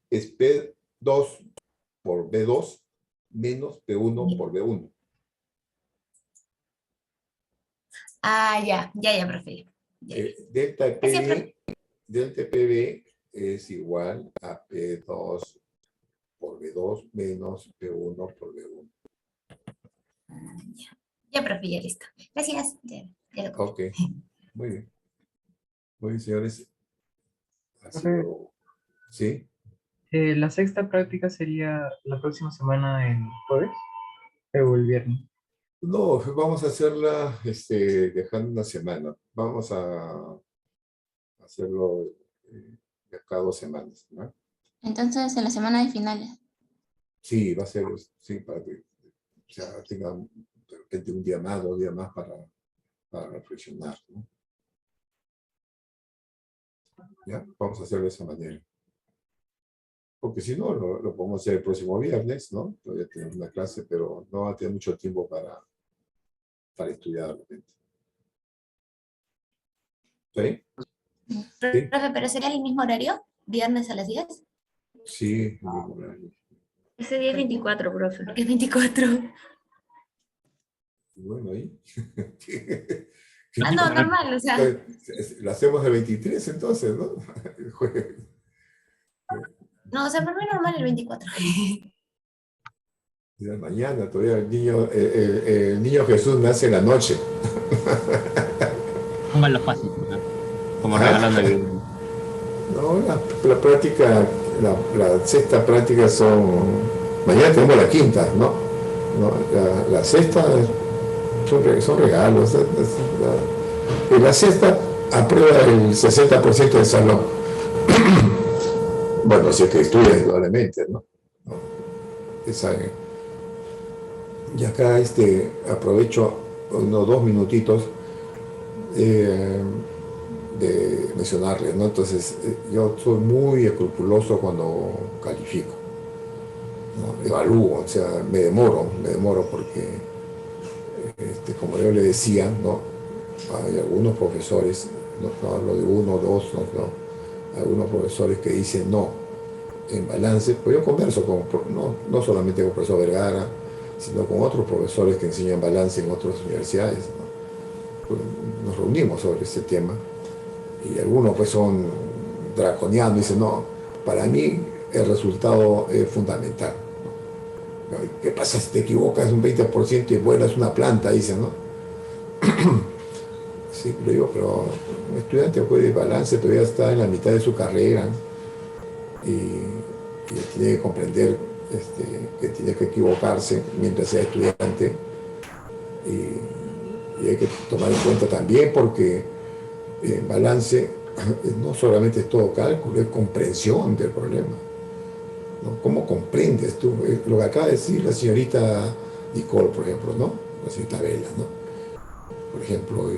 es P2 por B2 menos P1 por B1. Ah, ya, profe. Ya. Delta Siempre. PB es igual a P2 por B2 menos P1 por B1. Ya, profe, ya listo. Gracias. Ya lo copio. Ok, muy bien. Muy bien, señores. Ha Profe. sido... ¿Sí? La sexta práctica sería la próxima semana el jueves o el viernes. No, vamos a hacerla dejando una semana. Vamos a hacerlo de cada 2 semanas, ¿no? Entonces, en la semana de finales. Sí, va a ser, sí, para que tengan de repente un día más, 2 días más para reflexionar, ¿no? ¿Ya? Vamos a hacerlo de esa manera. Porque si no, lo podemos hacer el próximo viernes, ¿no? Todavía tenemos una clase, pero no va a tener mucho tiempo para estudiar de repente. ¿Sí? Profe, ¿pero sería el mismo horario? ¿Viernes a las 10? Sí, el mismo horario. Ese día es 24, profe. Porque es 24. Y bueno, ahí. Ah, no, normal, o sea. Lo hacemos el 23 entonces, ¿no? El jueves. No, o sea, para mí normal el 24. Ya mañana todavía el niño Jesús nace en la noche. Pónganlo fácil, ¿no? Como regalando el... No, la práctica la sexta práctica mañana tenemos la quinta, ¿no? La sexta son regalos. En la sexta aprueba el 60% del salón. Bueno, si es que estudia indudablemente, ¿no? Y acá aprovecho unos 2 minutitos de mencionarles, ¿no? Entonces, yo soy muy escrupuloso cuando califico, ¿no? Evalúo, o sea, me demoro porque, como yo le decía, ¿no? Hay algunos profesores, no hablo de uno o dos, no, algunos profesores que dicen no, en balance, pues yo converso no solamente con el profesor Vergara, sino con otros profesores que enseñan balance en otras universidades, ¿no? Pues nos reunimos sobre este tema y algunos pues son draconianos y dicen no, para mí el resultado es fundamental, ¿no? ¿Qué pasa si te equivocas un 20% y vuelas una planta? Dicen, ¿no? Sí, lo digo, pero un estudiante de balance todavía está en la mitad de su carrera y tiene que comprender que tiene que equivocarse mientras sea estudiante y hay que tomar en cuenta también porque en balance no solamente es todo cálculo, es comprensión del problema, ¿no? ¿Cómo comprendes tú? Lo que acaba de decir la señorita Nicole, por ejemplo, ¿no? La señorita Vela, ¿no? Por ejemplo,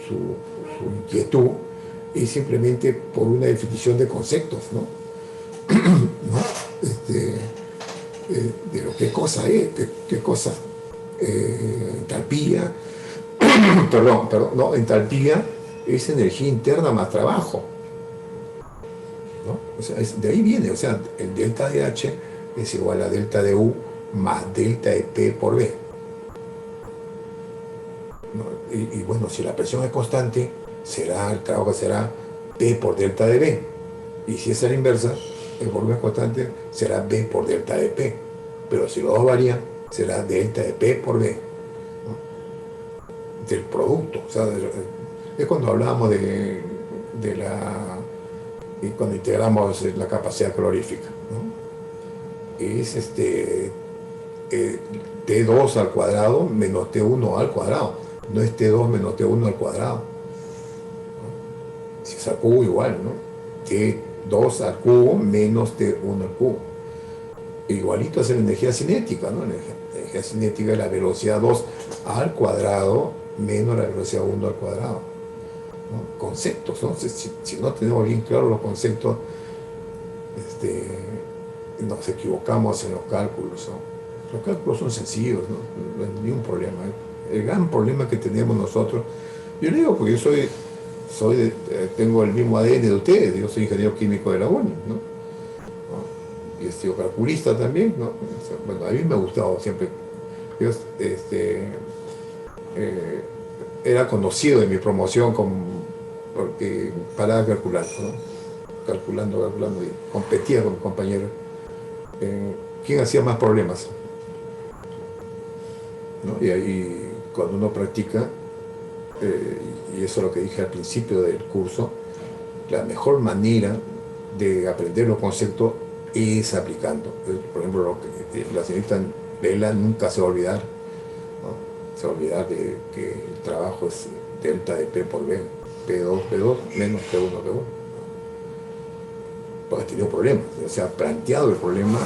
su inquietud es simplemente por una definición de conceptos, ¿no? ¿No? De lo que cosa es, qué cosa, entalpía, perdón, no, entalpía es energía interna más trabajo, ¿no? O sea, de ahí viene, o sea, el delta de H es igual a delta de U más delta de P por B, ¿no? Y bueno, si la presión es constante, el trabajo será P por delta de B, y si es a la inversa, el volumen constante será B por delta de P, pero si los dos varían, será delta de P por B, ¿no? Del producto. O sea, es cuando hablábamos y cuando integramos la capacidad calorífica, ¿no? Es T2 al cuadrado menos T1 al cuadrado, no es T2 menos T1 al cuadrado, ¿no? Si es al cubo igual, ¿no? T2 al cubo menos T1 al cubo. Igualito es la energía cinética, ¿no? La energía cinética es la velocidad 2 al cuadrado menos la velocidad 1 al cuadrado, ¿no? Conceptos, ¿no? Si no tenemos bien claros los conceptos, nos equivocamos en los cálculos, ¿no? Los cálculos son sencillos, ¿no? No hay ningún problema. El gran problema que tenemos nosotros, yo le digo porque yo tengo el mismo ADN de ustedes, yo soy ingeniero químico de la UNI, ¿no? Y he sido calculista también, ¿no? Bueno, a mí me ha gustado siempre. Yo era conocido en mi promoción porque paraba calculando, ¿no? Calculando, y competía con mis compañeros. ¿Quién hacía más problemas? ¿No? Y ahí, cuando uno practica, y eso es lo que dije al principio del curso, la mejor manera de aprender los conceptos es aplicando. Por ejemplo, lo que la señorita Vela nunca se va a olvidar, ¿no? Se va a olvidar de que el trabajo es delta de P por B, P2 menos P1 P1. Porque ha tenido problemas, se ha planteado el problema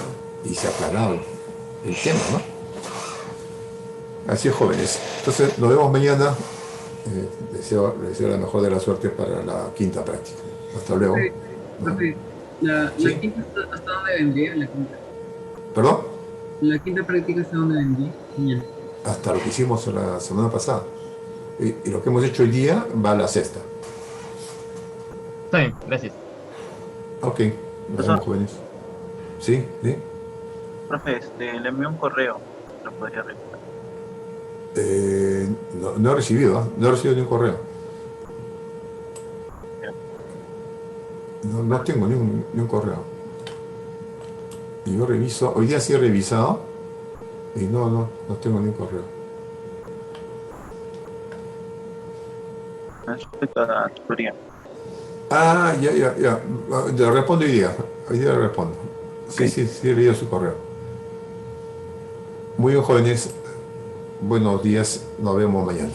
y se ha aplanado el tema, ¿no? Así es, jóvenes. Entonces, nos vemos mañana. Les deseo la mejor de la suerte para la quinta práctica. Hasta luego. Profe, ¿la quinta hasta dónde vendría? ¿La quinta? ¿Perdón? ¿La quinta práctica hasta dónde vendría? Ya. Hasta lo que hicimos la semana pasada. Y lo que hemos hecho hoy día va a la sexta. Está bien, gracias. Ok, nos vemos, jóvenes. ¿Sí? ¿Sí? Profe, le envié un correo. ¿Lo podría revisar? No he recibido, ¿eh? No he recibido ni un correo. No tengo ni un correo. Y yo reviso, hoy día sí he revisado y no tengo ni un correo. Respecto a la tutoría. Ah, ya. Le respondo hoy día. Hoy día le respondo. Sí, sí, he leído su correo. Muy bien, jóvenes. Buenos días. Nos vemos mañana.